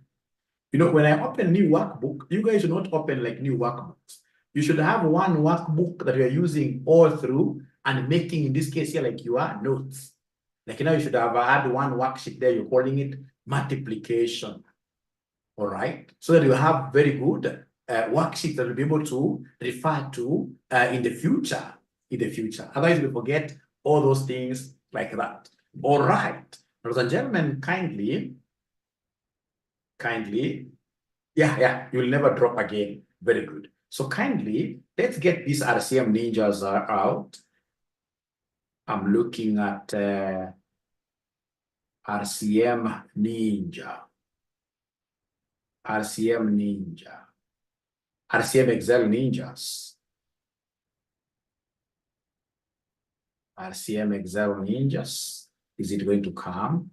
You know, when I open new workbook, you guys should not open like new workbooks. You should have one workbook that you're using all through and making, in this case here, like your notes. Like now you should have had one worksheet there, you're calling it multiplication. All right. So that you have very good worksheets that you'll be able to refer to in the future. Otherwise, we forget all those things like that. All right. Ladies and gentlemen, kindly, yeah, you'll never drop again. Very good. So kindly, let's get these RCM ninjas out. I'm looking at RCM Ninja. RCM Excel Ninjas. RCM Excel Ninjas. Is it going to come?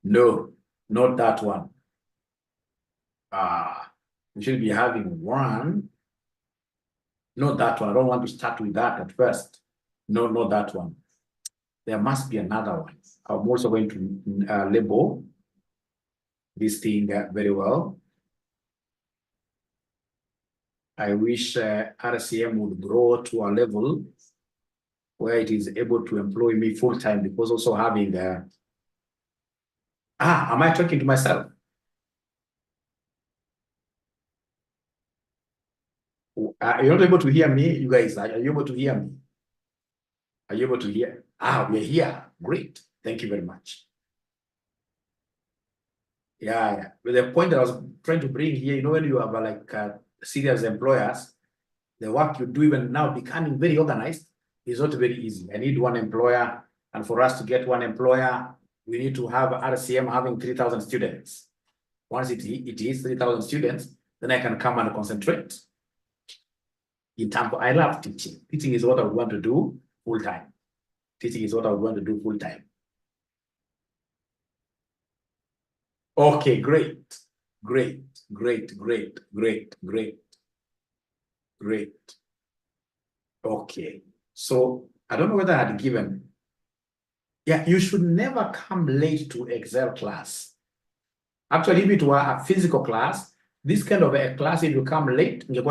No, not that one. We should be having one. Not that one. I don't want to start with that at first. No, not that one. There must be another one. I'm also going to label this thing very well. I wish RCM would grow to a level where it is able to employ me full-time, because also having am I talking to myself? You're not able to hear me, you guys. Are you able to hear me? Are you able to hear? We're here. Great. Thank you very much. Yeah. But the point that I was trying to bring here, you know, when you have like serious employers, the work you do even now becoming very organized is not very easy. I need one employer, and for us to get one employer, we need to have RCM having 3,000 students. Once it is 3,000 students, then I can come and concentrate. In terms of, I love teaching. Teaching is what I want to do full-time. Teaching is what I want to do full-time. Okay, great. Okay, so I don't know whether I had given. Yeah, you should never come late to Excel class. Actually, if it were a physical class, this kind of a class, if you come late, you'd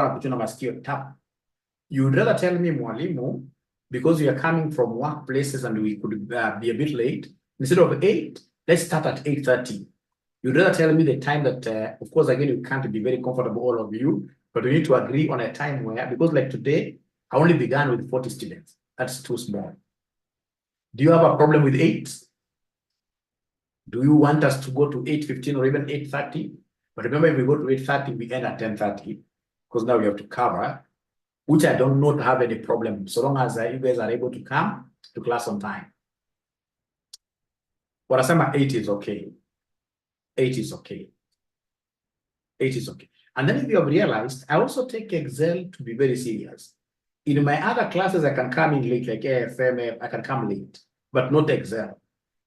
rather tell me, mwalimu, because you are coming from workplaces and we could be a bit late, instead of 8, let's start at 8:30. You'd rather tell me the time that, of course, again, you can't be very comfortable, all of you, but we need to agree on a time where, because like today, I only began with 40 students. That's too small. Do you have a problem with 8? Do you want us to go to 8:15 or even 8:30? But remember, if we go to 8:30, we end at 10:30, because now we have to cover, which I don't not have any problem, so long as you guys are able to come to class on time. What I say, 8 is okay. 8 is okay. 8 is okay. And then if you have realized, I also take Excel to be very serious. In my other classes, I can come in late, like AFM, I can come late, but not Excel.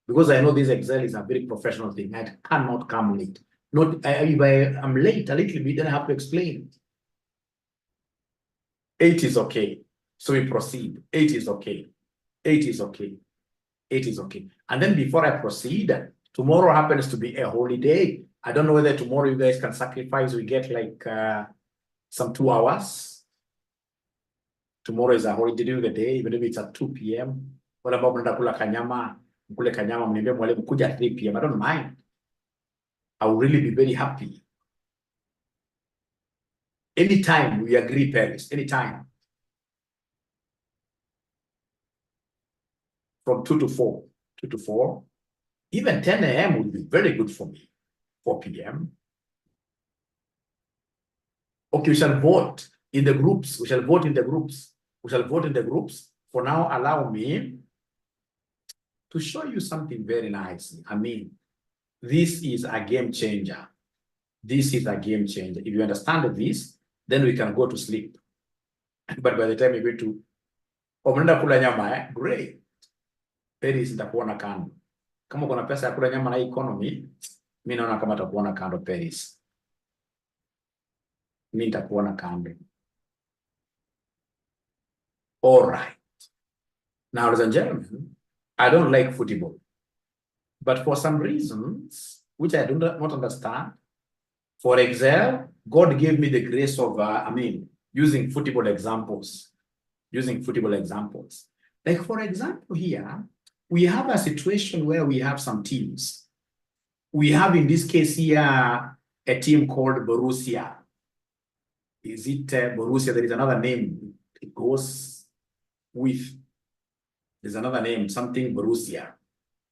Because I know this Excel is a very professional thing. I cannot come late. Not if I am late a little bit, then I have to explain. 8 is okay. So we proceed. 8 is okay. 8 is okay. 8 is okay. And then before I proceed to Tomorrow happens to be a holiday. I don't know whether tomorrow you guys can sacrifice. We get like some 2 hours. Tomorrow is a holiday during the day, even if it's at 2 p.m. What about kula kanyama? Kule kanyama mniambia mwalimu kuja at 3 p.m. I don't mind. I will really be very happy. Anytime we agree, Paris, anytime. From 2 to 4. 2 to 4. Even 10 a.m. would be very good for me. 4 p.m. Okay, we shall vote in the groups. We shall vote in the groups. We shall vote in the groups. For now, allow me to show you something very nice. I mean, this is a game changer. This is a game changer. If you understand this, then we can go to sleep. But by the time you go to Omenda kula nyama, great. Paris nitakuona kando. Kama kuna pesa ya kula nyama na economy, mimi naona kama takuona kando Paris. Mimi nitakuona kando. All right. Now, ladies and gentlemen, I don't like football. But for some reasons, which I do not understand, for Excel, God gave me the grace of, using football examples. Using football examples. Like, for example, here, we have a situation where we have some teams. We have, in this case here, a team called Borussia. Is it Borussia? There is another name. It goes with, there's another name, something Borussia.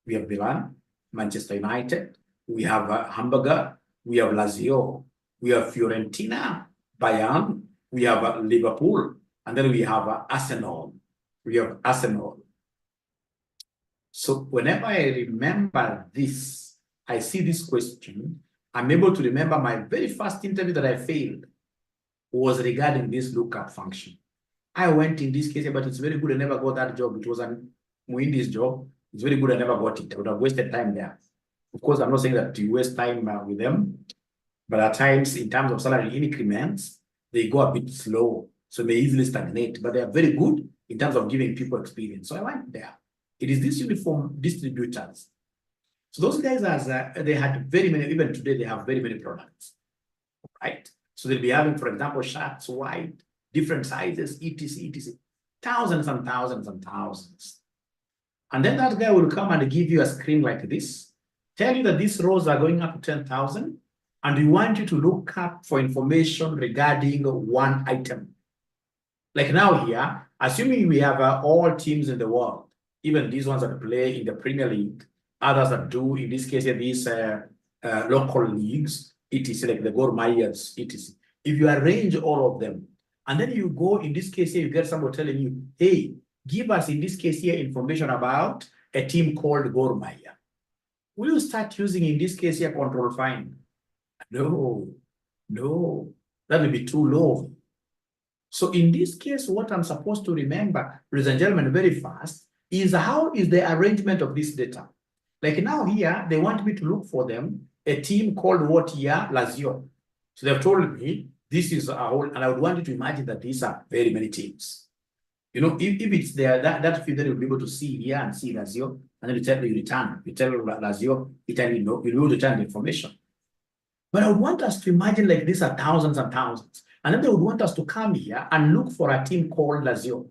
We have Milan, Manchester United. We have Hamburger. We have Lazio. We have Fiorentina, Bayern. We have Liverpool. And then we have Arsenal. We have Arsenal. So whenever I remember this, I see this question, I'm able to remember my very first interview that I failed was regarding this lookup function. I went in this case, but it's very good I never got that job. It was an Muindi's job. It's very good I never got it. I would have wasted time there. Of course, I'm not saying that you waste time with them, but at times, in terms of salary increments, they go a bit slow. So they easily stagnate, but they are very good in terms of giving people experience. So I went there. It is these uniform distributors. So those guys, they had very many, even today, they have very many products, right? So they'll be having, for example, shirts, white, different sizes, etc., etc., thousands and thousands and thousands. And then that guy will come and give you a screen like this, tell you that these rows are going up to 10,000, and we want you to look up for information regarding one item. Like now here, assuming we have all teams in the world, even these ones that play in the Premier League, others that do, in this case, these local leagues, etc., like the Gor Mahias, etc. If you arrange all of them, and then you go, in this case here, you get somebody telling you, hey, give us, in this case here, information about a team called Gor Mahia. Will you start using, in this case here, control find? No, no, that will be too low. So in this case, what I'm supposed to remember, ladies and gentlemen, very fast, is how is the arrangement of this data. Like now here, they want me to look for them, a team called what here? Lazio. So they've told me this is a whole, and I would want you to imagine that these are very many teams. You know, if it's there, that field, then you'll be able to see here and see Lazio, and then you tell Lazio, you tell you know, you'll be able to return the information. But I would want us to imagine like these are thousands and thousands. And then they would want us to come here and look for a team called Lazio.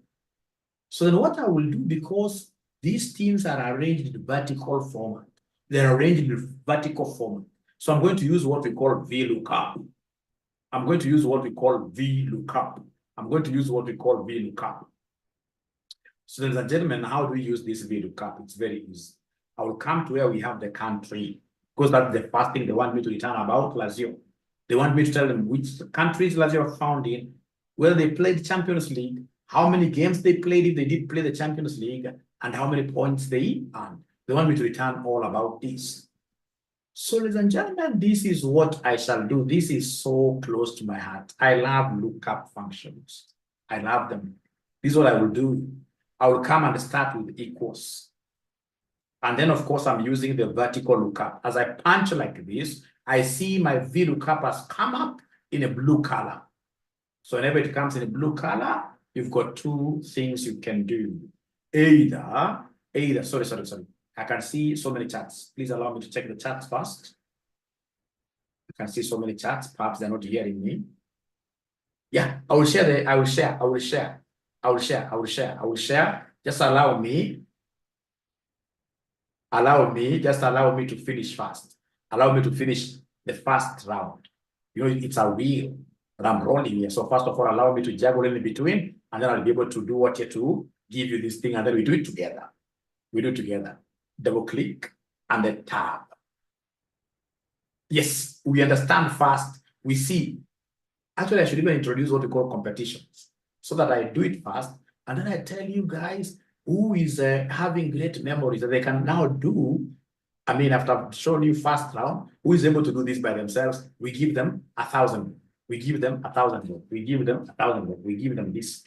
So then what I will do, because these teams are arranged in vertical format, they're arranged in vertical format. So I'm going to use what we call VLOOKUP. I'm going to use what we call VLOOKUP. I'm going to use what we call VLOOKUP. So ladies and gentlemen, how do we use this VLOOKUP? It's very easy. I will come to where we have the country, because that's the first thing they want me to return about Lazio. They want me to tell them which countries Lazio are found in, whether they played Champions League, how many games they played if they did play the Champions League, and how many points they earned. They want me to return all about this. So ladies and gentlemen, this is what I shall do. This is so close to my heart. I love lookup functions. I love them. This is what I will do. I will come and start with equals. And then, of course, I'm using the vertical lookup. As I punch like this, I see my VLOOKUP has come up in a blue color. So whenever it comes in a blue color, you've got two things you can do. Sorry. I can see so many charts. Please allow me to check the charts first. I can see so many charts. Perhaps they're not hearing me. Yeah, I will share. Just allow me. Just allow me to finish fast. Allow me to finish the first round. You know, it's a wheel that I'm rolling here. So first of all, allow me to juggle in between, and then I'll be able to do what you to give you this thing, and then we do it together. We do it together. Double click and then tab. Yes, we understand fast. We see. Actually, I should even introduce what we call competitions so that I do it fast, and then I tell you guys who is having great memories that they can now do. I mean, after I've shown you first round, who is able to do this by themselves? We give them 1,000. We give them 1,000. We give them 1,000. We give them this.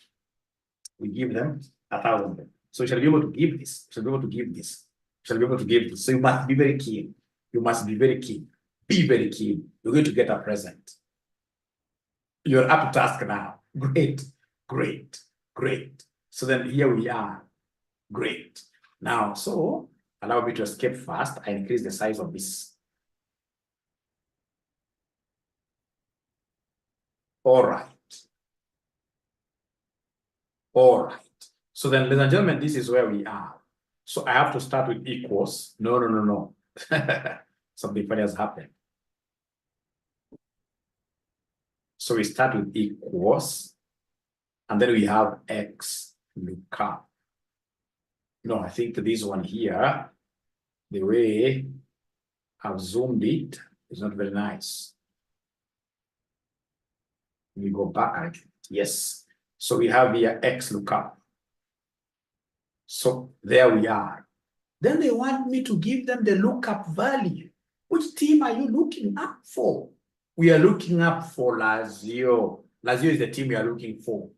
We give them 1,000. So you shall be able to give this. You shall be able to give this. You shall be able to give this. So you must be very keen. You must be very keen. Be very keen. You're going to get a present. You're up to task now. Great, great, great. So then here we are. Great. Now, so allow me to escape fast. I increase the size of this. All right. All right. So then, ladies and gentlemen, this is where we are. So I have to start with equals. No. Something funny has happened. So we start with equals, and then we have X lookup. No, I think this one here, the way I've zoomed it is not very nice. We go back. Yes. So we have here X lookup. So there we are. Then they want me to give them the lookup value. Which team are you looking up for? We are looking up for Lazio. Lazio is the team we are looking for.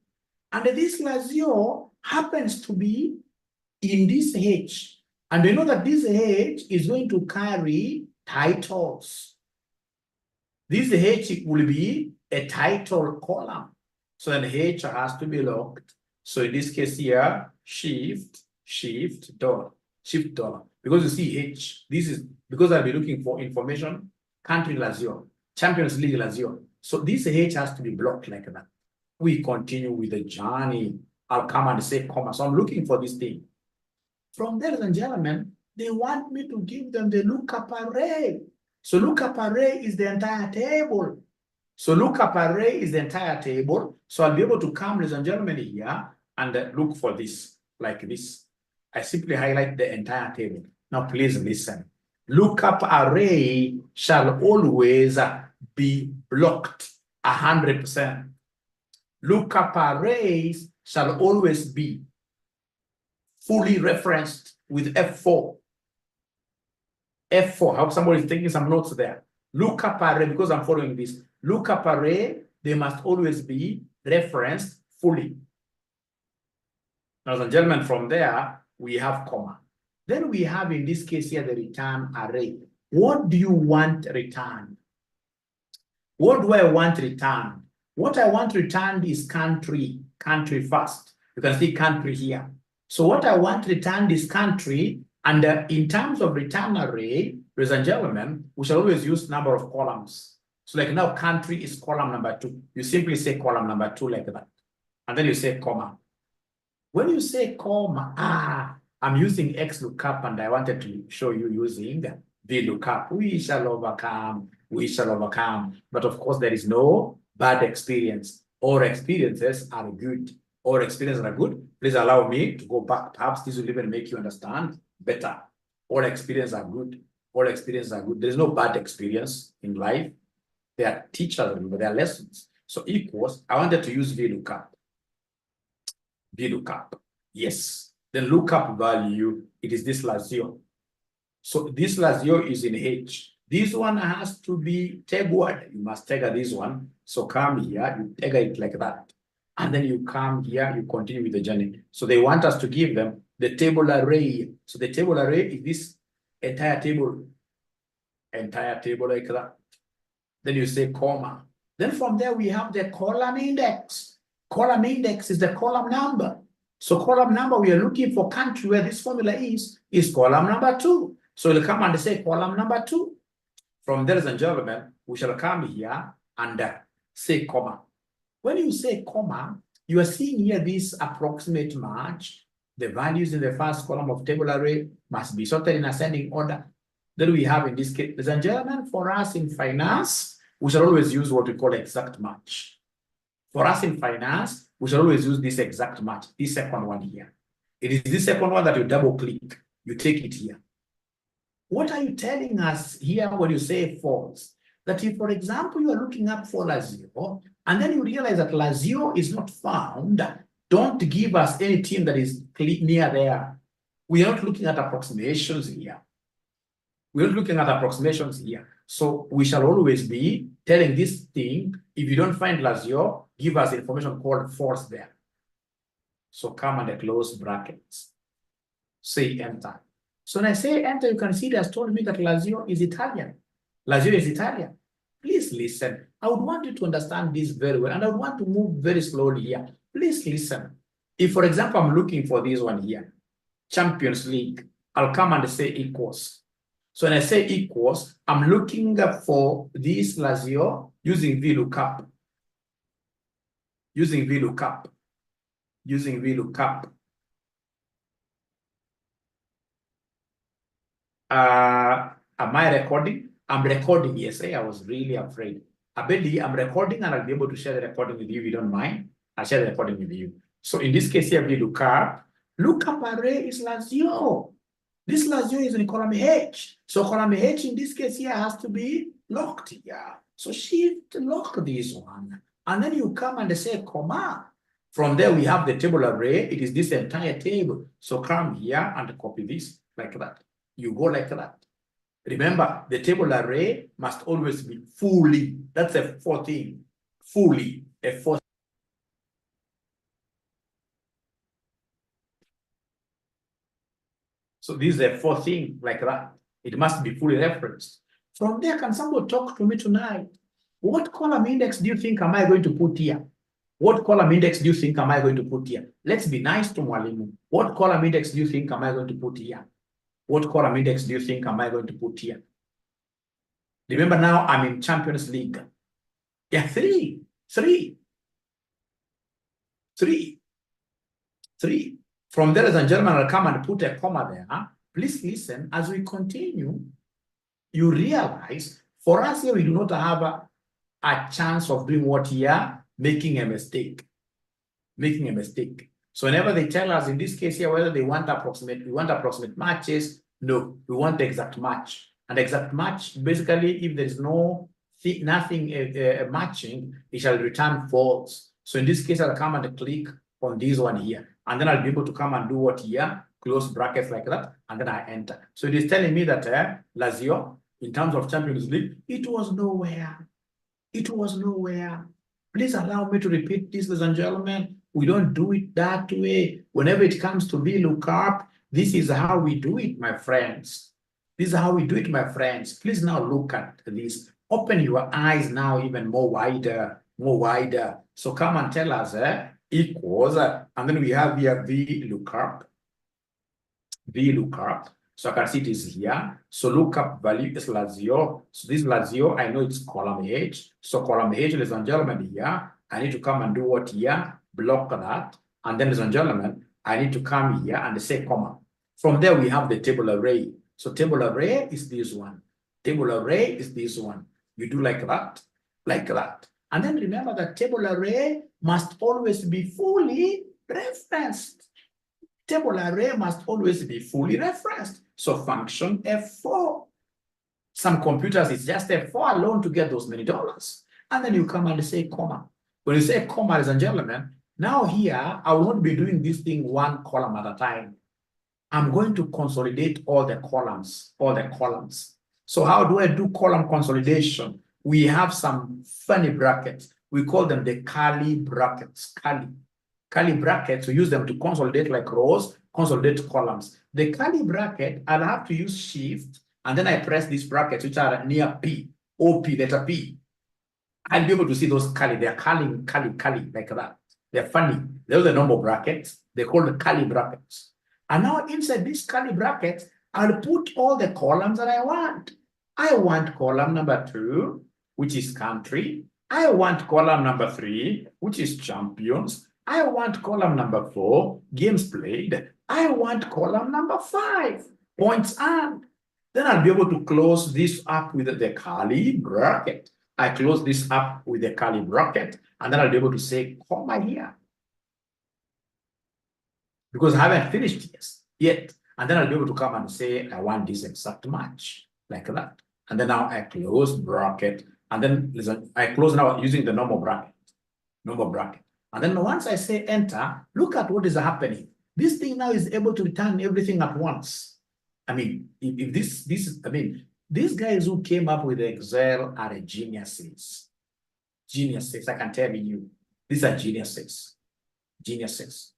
And this Lazio happens to be in this H. And we know that this H is going to carry titles. This H will be a title column. So then H has to be locked. So in this case here, shift dollar. Because you see H, this is because I'll be looking for information, country Lazio, Champions League Lazio. So this H has to be blocked like that. We continue with the journey. I'll come and say comma. So I'm looking for this thing. From there, ladies and gentlemen, they want me to give them the lookup array. So lookup array is the entire table. So lookup array is the entire table. So I'll be able to come, ladies and gentlemen, here and look for this, like this. I simply highlight the entire table. Now, please listen. Lookup array shall always be blocked 100%. Lookup arrays shall always be fully referenced with F4. F4. I hope somebody is taking some notes there. Lookup array, because I'm following this. Lookup array, they must always be referenced fully. Now, ladies and gentlemen, from there, we have comma. Then we have, in this case here, the return array. What do you want returned? What do I want returned? What I want returned is country first. You can see country here. So what I want returned is country, and in terms of return array, ladies and gentlemen, we shall always use number of columns. So like now, country is column number 2. You simply say column number 2 like that. And then you say comma. When you say comma, I'm using X lookup, and I wanted to show you using V lookup. We shall overcome. But of course, there is no bad experience. All experiences are good. All experiences are good. Please allow me to go back. Perhaps this will even make you understand better. All experiences are good. All experiences are good. There is no bad experience in life. They are teachers, they are lessons. So equals, I wanted to use V lookup. Yes. The lookup value, it is this Lazio. So this Lazio is in H. This one has to be tagged. You must tag this one. So come here, you tag it like that. And then you come here, you continue with the journey. So they want us to give them the table array. So the table array is this entire table like that. Then you say comma. Then from there we have the column index. Column index is the column number. So column number we are looking for country where this formula is column number 2. So we'll come and say column number 2. From there, ladies and gentlemen, we shall come here and say comma. When you say comma, you are seeing here this approximate match. The values in the first column of table array must be sorted in ascending order. Then we have in this case, ladies and gentlemen, for us in finance, we shall always use what we call exact match. For us in finance, we shall always use this exact match, this second one here. It is this second one that you double click, you take it here. What are you telling us here when you say false? That if, for example, you are looking up for Lazio, and then you realize that Lazio is not found, don't give us any team that is near there. We are not looking at approximations here. We're not looking at approximations here. So we shall always be telling this thing, if you don't find Lazio, give us information called false there. So come and close brackets. Say enter. So when I say enter, you can see it has told me that Lazio is Italian. Lazio is Italian. Please listen. I would want you to understand this very well, and I would want to move very slowly here. Please listen. If, for example, I'm looking for this one here, Champions League, I'll come and say equals. So when I say equals, I'm looking for this Lazio using VLOOKUP. Using VLOOKUP. Using VLOOKUP. Am I recording? I'm recording, yes. I was really afraid. Abedi, I'm recording and I'll be able to share the recording with you if you don't mind. I'll share the recording with you. So in this case here, VLOOKUP. Lookup array is Lazio. This Lazio is in column H. So column H in this case here has to be locked here. So shift lock this one. And then you come and say comma. From there we have the table array. It is this entire table. So come here and copy this like that. You go like that. Remember, the table array must always be fully. That's a fourth thing. Fully. A fourth. So this is a fourth thing like that. It must be fully referenced. From there, can someone talk to me tonight? What column index do you think am I going to put here? What column index do you think am I going to put here? Let's be nice to Mwalimu. What column index do you think am I going to put here? What column index do you think am I going to put here? Remember now I'm in Champions League. Yeah, 3. From there, ladies and gentlemen, I'll come and put a comma there. Please listen, as we continue, you realize for us here, we do not have a chance of doing what here? Making a mistake. So whenever they tell us in this case here, whether they want approximate matches, no, we want the exact match. And exact match, basically, if there is nothing matching, it shall return false. So in this case, I'll come and click on this one here. And then I'll be able to come and do what here? Close brackets like that. And then I enter. So it is telling me that Lazio, in terms of Champions League, it was nowhere. Please allow me to repeat this, ladies and gentlemen. We don't do it that way. Whenever it comes to VLOOKUP, this is how we do it, my friends. Please now look at this. Open your eyes now even more wider. So come and tell us equals, and then we have here VLOOKUP. So I can see it is here. So lookup value is Lazio. So this Lazio, I know it's column H. So column H, ladies and gentlemen, here, I need to come and do what here? Block that. And then, ladies and gentlemen, I need to come here and say comma. From there, we have the table array. So table array is this one. You do like that. And then remember that table array must always be fully referenced. So function F4. Some computers, it's just F4 alone to get those many dollars. And then you come and say comma. When you say comma, ladies and gentlemen, now here, I will not be doing this thing one column at a time. I'm going to consolidate all the columns. So how do I do column consolidation? We have some funny brackets. We call them the curly brackets. Curly brackets, we use them to consolidate like rows, consolidate columns. The curly bracket, I'll have to use shift, and then I press these brackets, which are near P, OP, letter P. I'll be able to see those curly. They're curly, like that. They're funny. Those are the normal brackets. They're called curly brackets. And now inside these curly brackets, I'll put all the columns that I want. I want column number 2, which is country. I want column number 3, which is champions. I want column number 4, games played. I want column number 5, points earned. Then I'll be able to close this up with the curly bracket. I close this up with the curly bracket, and then I'll be able to say comma here. Because I haven't finished this yet. And then I'll be able to come and say, I want this exact match, like that. And then now I close bracket. And then listen, I close now using the normal bracket. And then once I say enter, look at what is happening. This thing now is able to return everything at once. I mean, if these guys who came up with Excel are geniuses. Geniuses, I can tell you. These are geniuses. Geniuses.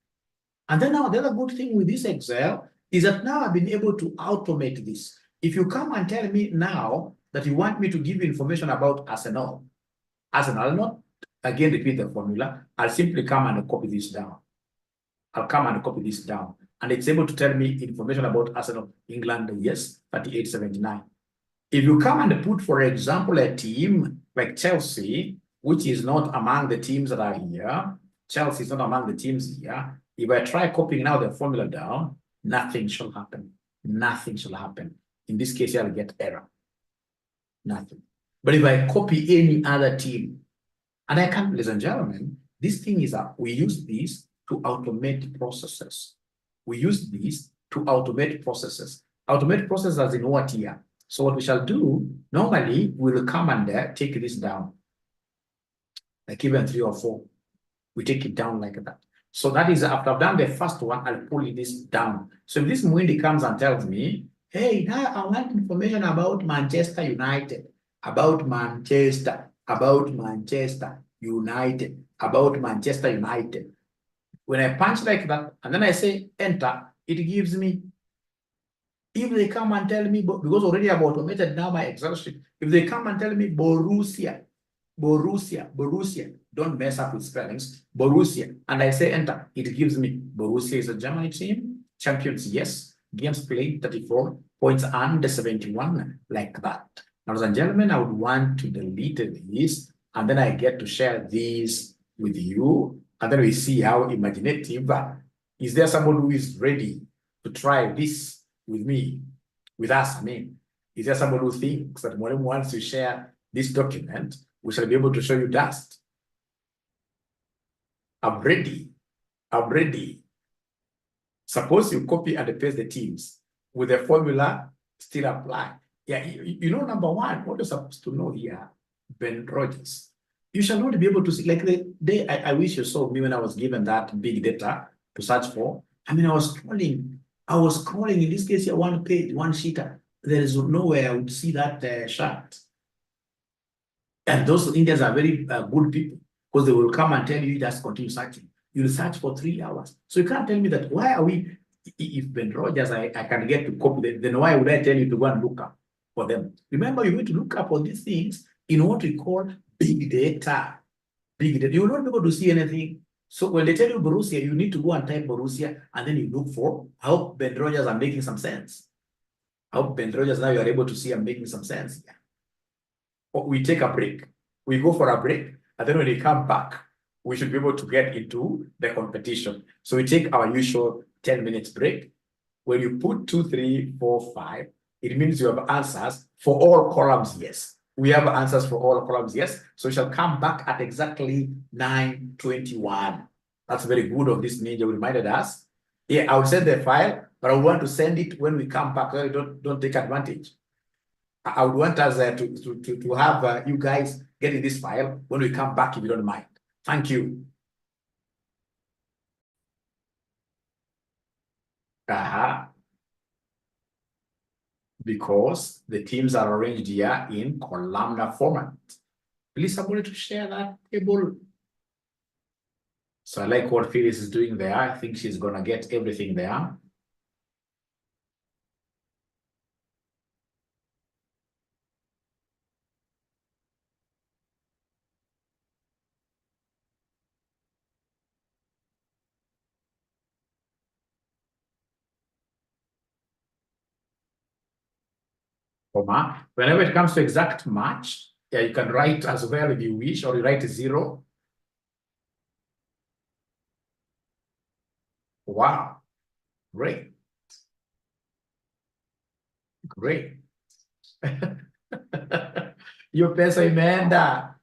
And then now the other good thing with this Excel is that now I've been able to automate this. If you come and tell me now that you want me to give you information about Arsenal, I'll not again repeat the formula. I'll simply come and copy this down. And it's able to tell me information about Arsenal, England, yes, 3879. If you come and put, for example, a team like Chelsea, which is not among the teams that are here, Chelsea is not among the teams here. If I try copying now the formula down, nothing shall happen. Nothing shall happen. In this case, I'll get error. Nothing. But if I copy any other team, and I can, ladies and gentlemen, this thing is that we use this to automate processes. Automate processes as in what here? So what we shall do, normally we'll come and take this down. Like even 3 or 4. We take it down like that. So that is after I've done the first one, I'll pull this down. So if this Mwindi comes and tells me, hey, now I want information about Manchester United, about Manchester United. When I punch like that, and then I say enter, it gives me. If they come and tell me, because already I've automated now my Excel sheet, if they come and tell me Borussia, don't mess up with spellings, Borussia, and I say enter, it gives me Borussia is a German team, champions, yes, games played 34, points earned 71, like that. Now, ladies and gentlemen, I would want to delete this, and then I get to share these with you, and then we see how imaginative. Is there someone who is ready to try this with me, with us? I mean, is there someone who thinks that Mwalimu wants to share this document? We shall be able to show you dust. I'm ready. Suppose you copy and paste the teams with the formula still apply. Yeah, you know, number one, what you're supposed to know here, Ben Rogers, you shall not be able to see, like the day I wish you saw me when I was given that big data to search for. I mean, I was scrolling in this case here, one page, one sheet. There is nowhere I would see that chart. And those Indians are very good people, because they will come and tell you just continue searching. You'll search for 3 hours. So you can't tell me that why are we, if Ben Rogers, I can get to copy them, then why would I tell you to go and look up for them? Remember, you're going to look up for these things in what we call big data. Big data. You will not be able to see anything. So when they tell you Borussia, you need to go and type Borussia, and then you look for, I hope Ben Rogers are making some sense. I hope Ben Rogers now you are able to see I'm making some sense. We take a break. We go for a break, and then when we come back, we should be able to get into the competition. So we take our usual 10 minutes break. When you put 2, 3, 4, 5, it means you have answers for all columns, yes. We have answers for all columns, yes. So we shall come back at exactly 9:21. That's very good of this ninja who reminded us. Yeah, I will send the file, but I want to send it when we come back. So don't take advantage. I would want us to have you guys getting this file when we come back, if you don't mind. Thank you. Because the teams are arranged here in columnar format. Please, somebody to share that table. So I like what Phyllis is doing there. I think she's going to get everything there. comma. Whenever it comes to exact match, yeah, you can write as well if you wish, or you write 0. Wow, great, great. Your pesa imeenda.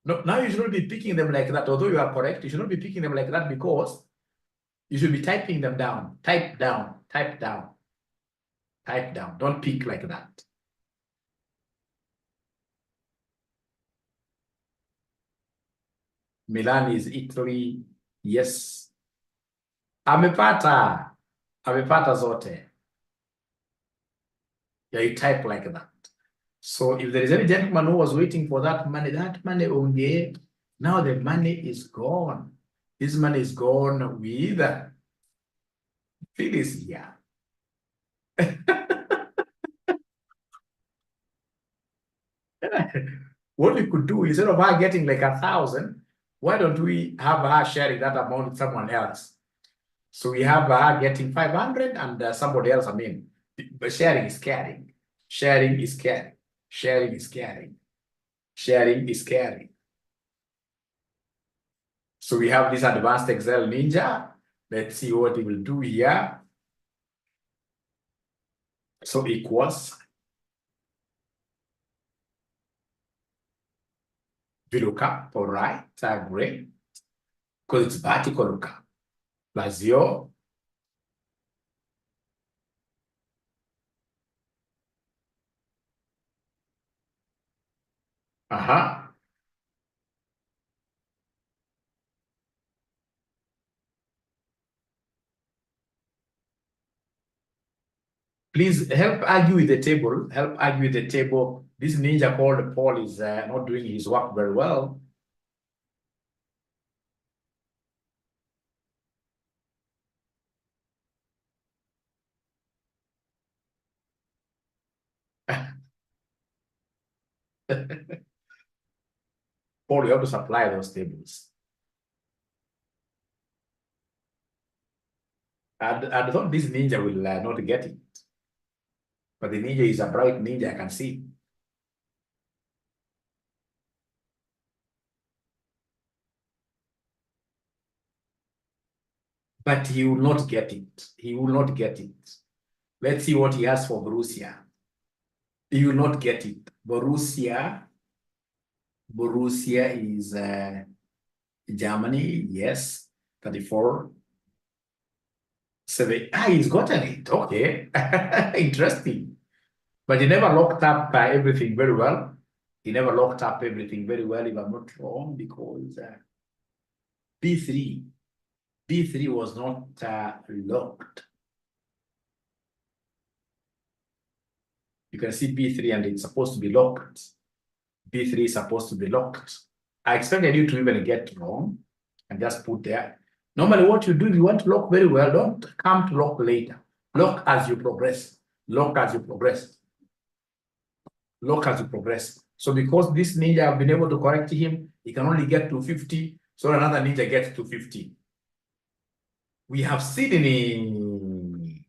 No, now you should not be picking them like that. Although you are correct, you should not be picking them like that because you should be typing them down. Type down, type down, type down. Don't pick like that. Milan is Italy. Yes. Amepata. Amepata zote. Yeah, you type like that. So if there is any gentleman who was waiting for that money only, now the money is gone. This money is gone with Phyllis here. What we could do, instead of her getting like 1,000, why don't we have her sharing that amount with someone else? So we have her getting 500 and somebody else, but sharing is caring. Sharing is caring. Sharing is caring. Sharing is caring. So we have this advanced Excel ninja. Let's see what it will do here. So equals VLOOKUP, all right, great, because it's vertical lookup, plus your Please help argue with the table. Help argue with the table. This ninja called Paul is not doing his work very well. Paul, you have to supply those tables. I thought this ninja will not get it. But the ninja is a bright ninja, I can see. But he will not get it. He will not get it. Let's see what he has for Borussia. He will not get it. Borussia is Germany, yes, 34. He's gotten it. Okay, interesting. But he never locked up everything very well. He never locked up everything very well, if I'm not wrong, because B3 was not locked. You can see B3 and it's supposed to be locked. B3 is supposed to be locked. I expected you to even get wrong and just put there. Normally what you do, if you want to lock very well, don't come to lock later. Lock as you progress. Lock as you progress. Lock as you progress. So because this ninja have been able to correct him, he can only get to 50. So another ninja gets to 50. We have Sydney.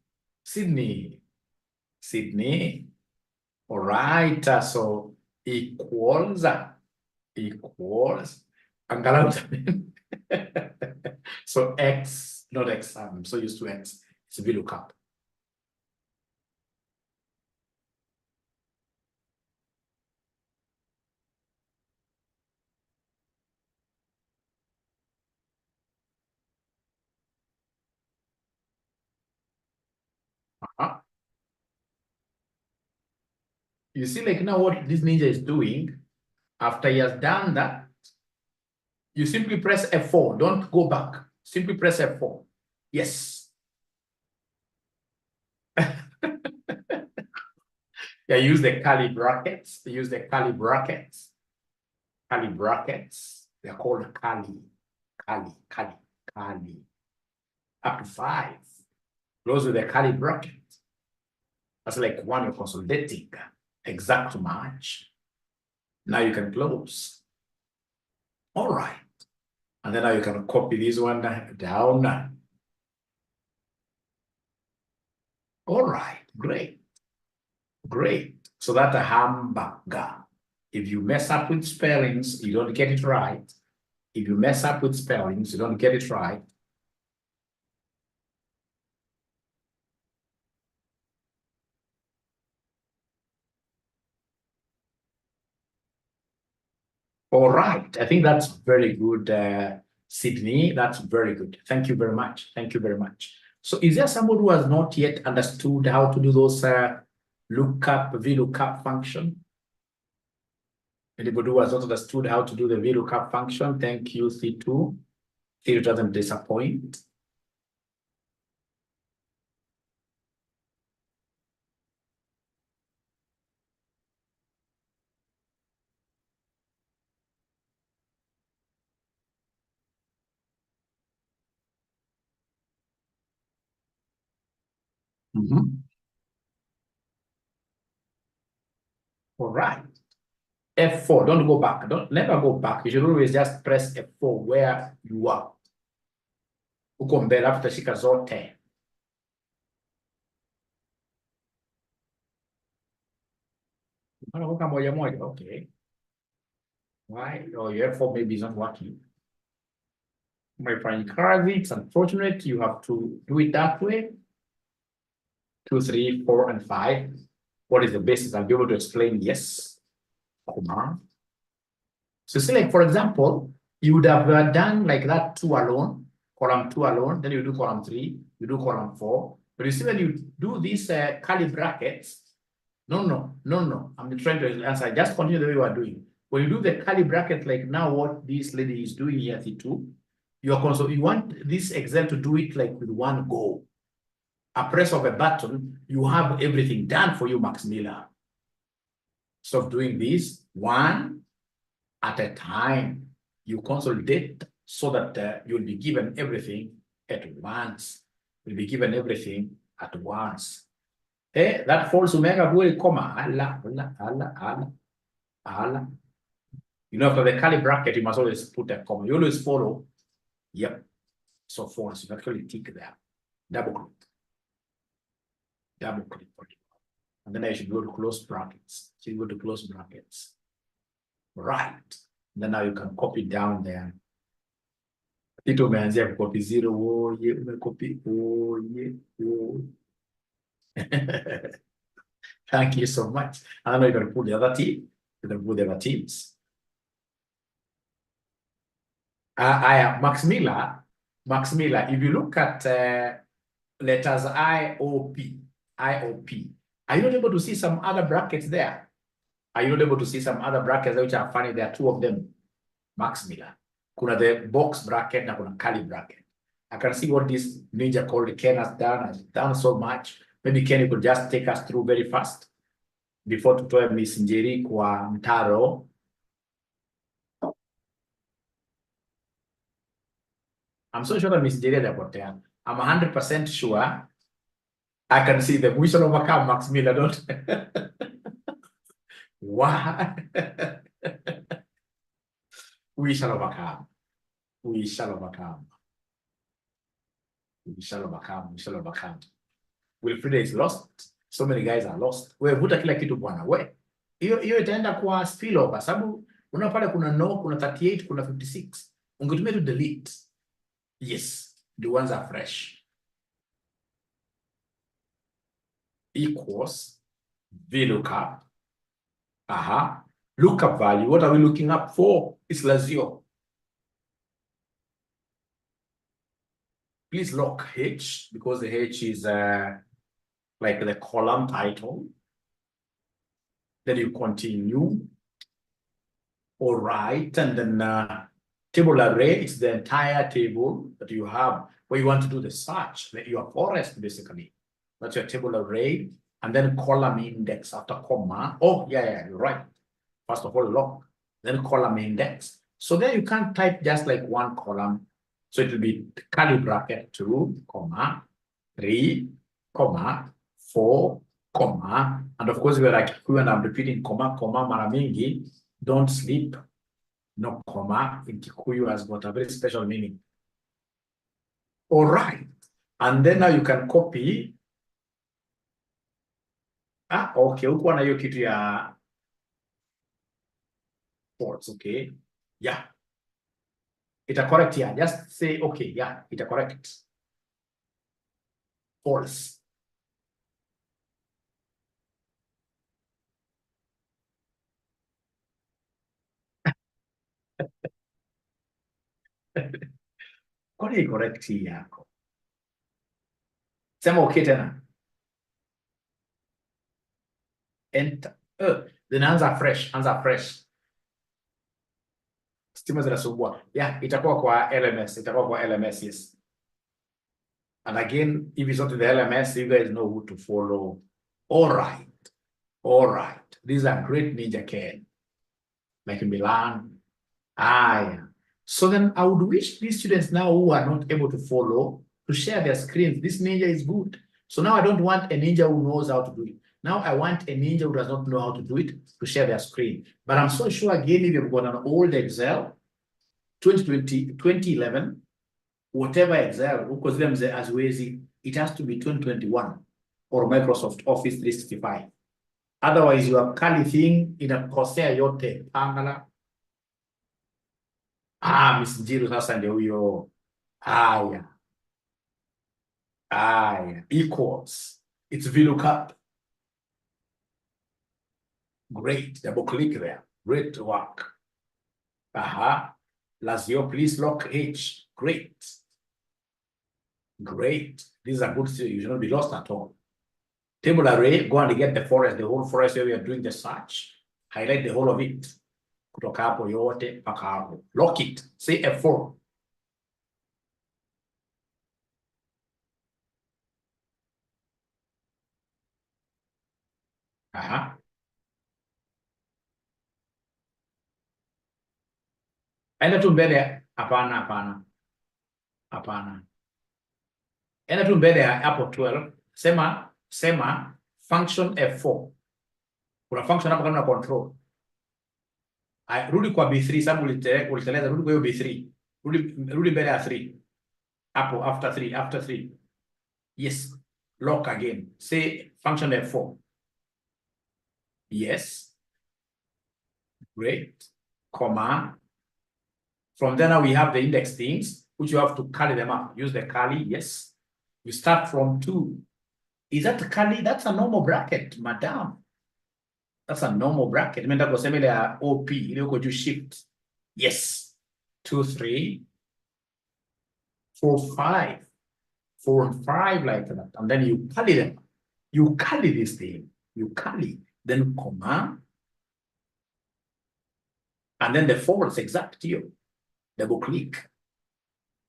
All right. So equals. So X, not X. I'm so used to X. It's VLOOKUP. You see, like now what this ninja is doing, after he has done that, you simply press F4. Don't go back. Simply press F4. Yes. Yeah, use the curly brackets. Use the curly brackets. Curly brackets. They're called curly. Up to 5. Close with the curly bracket. That's like one you're consolidating. Exact match. Now you can close. All right. And then now you can copy this one down. All right. Great. Great. So that's a hamburger. If you mess up with spellings, you don't get it right. If you mess up with spellings, you don't get it right. All right. I think that's very good, Sydney. That's very good. Thank you very much. Thank you very much. So is there someone who has not yet understood how to do those lookup, VLOOKUP function? Anybody who has not understood how to do the VLOOKUP function? Thank you, C2. C2 doesn't disappoint. All right. F4, don't go back. Never go back. You should always just press F4 where you are. Uko mbele hapo utashika zote. Unaona moja moja, okay. Why? Oh, your F4 maybe is not working. My friend Carly, it's unfortunate. You have to do it that way. 2, 3, 4, and 5. What is the basis? I'll be able to explain. Yes. Comma. So see, like, for example, you would have done like that 2 alone, column 2 alone, then you do column 3, you do column 4. But you see, when you do these curly brackets, no. I'm trying to answer. Just continue the way you are doing. When you do the curly bracket, like now what this lady is doing here, C2, you want this Excel to do it like with one go. A press of a button, you have everything done for you, Max Miller. So doing this one at a time, you consolidate so that you'll be given everything at once. You'll be given everything at once. That false omega will comma. Allah. You know, after the curly bracket, you must always put a comma. You always follow. Yep. So false. You actually tick there. Double click. Double click. And then I should go to close brackets. So you go to close brackets. Right. Then now you can copy down there. It umeanzia copy 0. Oh, yeah, copy. Oh, yeah. Oh. Thank you so much. I know you're going to put the other team. You're going to put the other teams. I am Max Miller. If you look at letters IOP, are you not able to see some other brackets there? Are you not able to see some other brackets which are funny? There are 2 of them. Max Miller. Kuna the box bracket na kuna curly bracket. I can see what this ninja called Ken has done so much. Maybe Ken, you could just take us through very fast before tutoe Miss Njeri kwa mtaro. I'm so sure that Miss Njeri hajapotea. I'm 100% sure I can see them. We shall overcome, Max Miller, don't Why? We shall overcome. We shall overcome. We shall overcome. We shall overcome. Wilfrida is lost. So many guys are lost. Vuta kila kitu bwana. Hiyo itaenda kwa spillover. Sababu unaona pale kuna no, kuna 38, kuna 56. Ungetumia to delete. Yes, the ones are fresh. Equals VLOOKUP. Lookup value. What are we looking up for? It's Lazio. Please lock H because the H is like the column title. Then you continue. All right. And then table array, it's the entire table that you have where you want to do the search, your forest, basically. That's your table array. And then column index after comma. Oh, yeah, you're right. First of all, lock. Then column index. So then you can't type just like one column. So it will be curly bracket 2, comma, 3, comma, 4, comma. And of course, we're like, when I'm repeating comma, mara mingi, don't sleep. No comma in Kikuyu has got a very special meaning. All right. And then now you can copy Okay, huko na hiyo kitu ya false, okay. Yeah. Ita correct here. Just say okay, yeah, ita correct. False. Kwani correct hii yako? Sema okay tena. Enter. Then anza fresh. Stima zinasumbua. Yeah, itakuwa kwa LMS, yes. And again, if it's not in the LMS, you guys know who to follow. All right. These are great Ninja Ken. Like Milan. Yeah. So then I would wish these students now who are not able to follow to share their screens. This Ninja is good. So now I don't want a Ninja who knows how to do it. Now I want a Ninja who does not know how to do it to share their screen. But I'm so sure again, if you've got an old Excel, 2020, 2011, whatever Excel, because them as easy, it has to be 2021 or Microsoft Office 365. Otherwise, your kali thing inakosea yote. Pangala. Miss Jiru sasa ndio huyo. Haya. Equals. It's VLOOKUP. Great. Double click there. Great work. Lazio, please lock H. Great. These are good. You should not be lost at all. Table array, go and get the forest, the whole forest where we are doing the search. Highlight the whole of it. Kutoka hapo yote mpaka hapo. Lock it. Say F4. Enda tu mbele. Hapana. Enda tu mbele ya hapo 12. Sema function F4. Kuna function hapo kama control. Rudi kwa B3 sababu uliteleza, rudi kwa hiyo B3. Rudi mbele ya 3. Hapo after 3. Yes. Lock again. Say function F4. Yes. Great. Comma. From there now we have the index things, which you have to carry them up. Use the curly. Yes. We start from 2. Is that curly? That's a normal bracket, madam. That's a normal bracket. Imeenda kusema ile ya OP, ile uko juu shift. Yes. 2, 3, 4, 5. 4 and 5 like that. And then you curly them. You curly this thing. You curly. Then comma. And then the forwards exact here. Double click.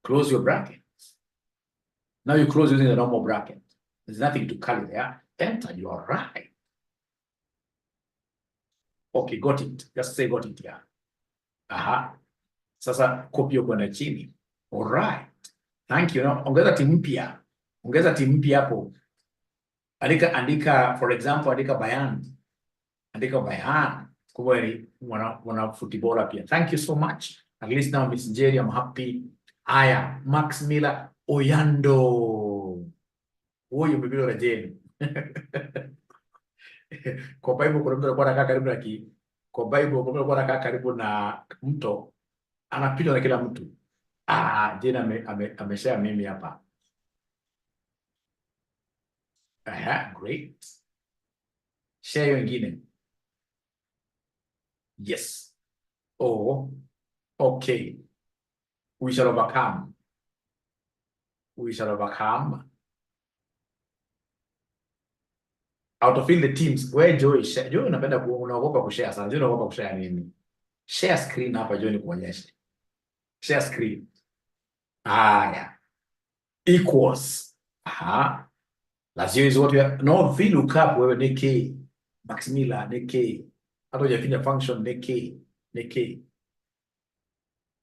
Close your brackets. Now you close using the normal bracket. There's nothing to curly there. Enter. You are right. Okay, got it. Just say got it here. Sasa copy kwenda chini. All right. Thank you. Now, ongeza timu mpya hapo. Andika for example, andika Bayan. Kwa ni mwana footballer pia. Thank you so much. At least now Miss Jerry, I'm happy. Max Miller Oyando. Huyu mbibilo la Jeni. Kwa Bible kuna mtu alikuwa anakaa karibu na kwa Bible kuna mtu alikuwa anakaa karibu na mto, anapita na kila mtu. Jeni ameshare mimi hapa. Great. Share wengine. Yes. Okay. We shall overcome. Out of the teams, where Joy share. Joy unapenda unaogopa kushare sana. Joy unaogopa kushare nini? Share screen hapa Joy nikuonyeshe. Share screen. Yeah. Equals. Lazio is what we are. No, VLOOKUP wewe ni K. Max Miller ni K. Hata hujafinya function ni K.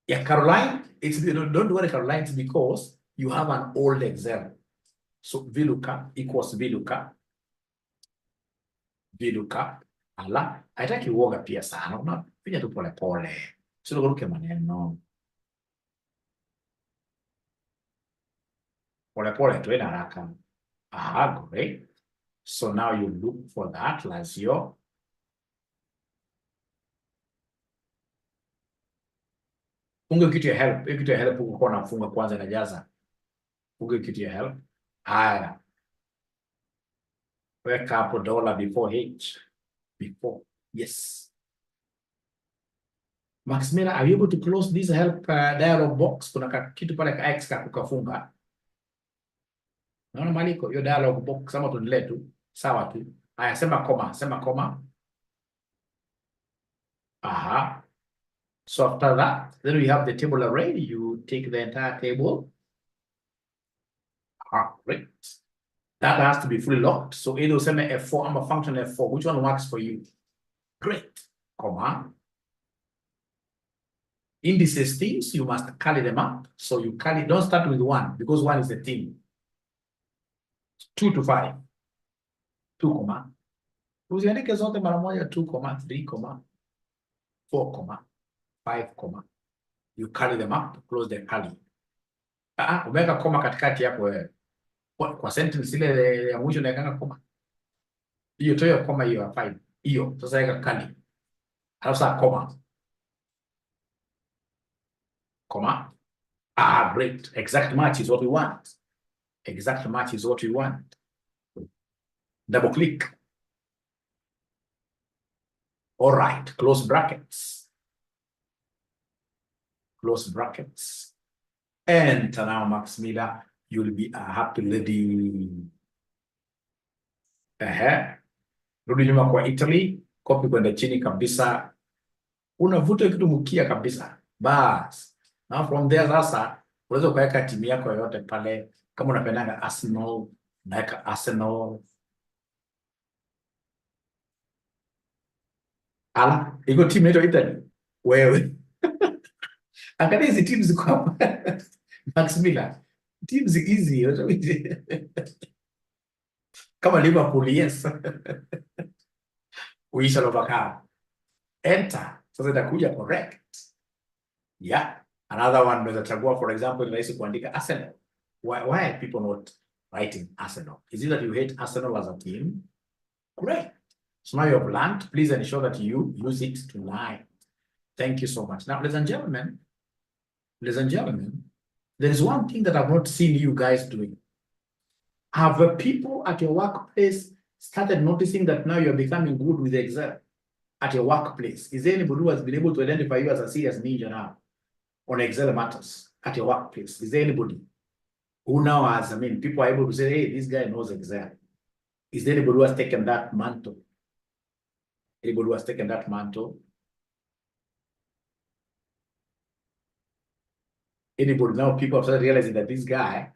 Yeah, Caroline, don't worry Caroline, it's because you have an old Excel. So VLOOKUP equals VLOOKUP. Haitaki uoga pia sana. Unafinya tu pole pole. Sio kuruke maneno. Pole pole tu ina haraka. Great. So now you look for that lazio. Funga kitu ya help. Kitu ya help uko na funga kwanza inajaza. Funga kitu ya help. Haya. Weka hapo dollar before H. Before. Yes. Maximila, are you able to close this help dialog box? Kuna kitu pale ka X kukafunga. Naona maliko hiyo dialog box kama tuendelee tu. Sawa tu. Haya, sema comma. Aha. So after that, then we have the table array. You take the entire table. Great. That has to be fully locked. So either send F4, I'm a function F4. Which one works for you? Great. Comma. Indices teams, you must carry them up. So you carry, don't start with 1 because 1 is a team. 2 to 5. 2 comma. Uziandike zote mara moja 2 comma, 3 comma, 4 comma, 5 comma. You carry them up, close the curly. Umeweka comma katikati yako wewe. Kwa sentence ile ya mwisho naekanga comma. Hiyo toyo comma hiyo ya 5. Hiyo sasa weka curly. Halafu sasa comma. Comma. Great. Exact match is what we want. Exact match is what we want. Double click. All right. Close brackets. Close brackets. Enter now, Maximila. You'll be a happy lady. Rudi nyuma kwa Italy. Copy kwenda chini kabisa. Unavuta kitu mkia kabisa. Bas. Now from there sasa unaweza kuweka timu yako yoyote pale. Kama unapendanga Arsenal, naweka Arsenal. Iko timu inaitwa Italy. Wewe. Angalia hizi timu ziko hapa. Maximila. Teams easy. Kama Liverpool, yes. We shall overcome. Enter. Sasa itakuja correct. Yeah. Another one unaweza chagua, for example, rahisi kuandika Arsenal. Why are people not writing Arsenal? Is it that you hate Arsenal as a team? Great. So now you have learned. Please ensure that you use it tonight. Thank you so much. Now, ladies and gentlemen, there is one thing that I've not seen you guys doing. Have people at your workplace started noticing that now you're becoming good with Excel at your workplace? Is there anybody who has been able to identify you as a serious ninja now on Excel matters at your workplace? Is there anybody who now has, people are able to say, hey, this guy knows Excel? Is there anybody who has taken that mantle? Anybody who has taken that mantle? Anybody now? People have started realizing that this guy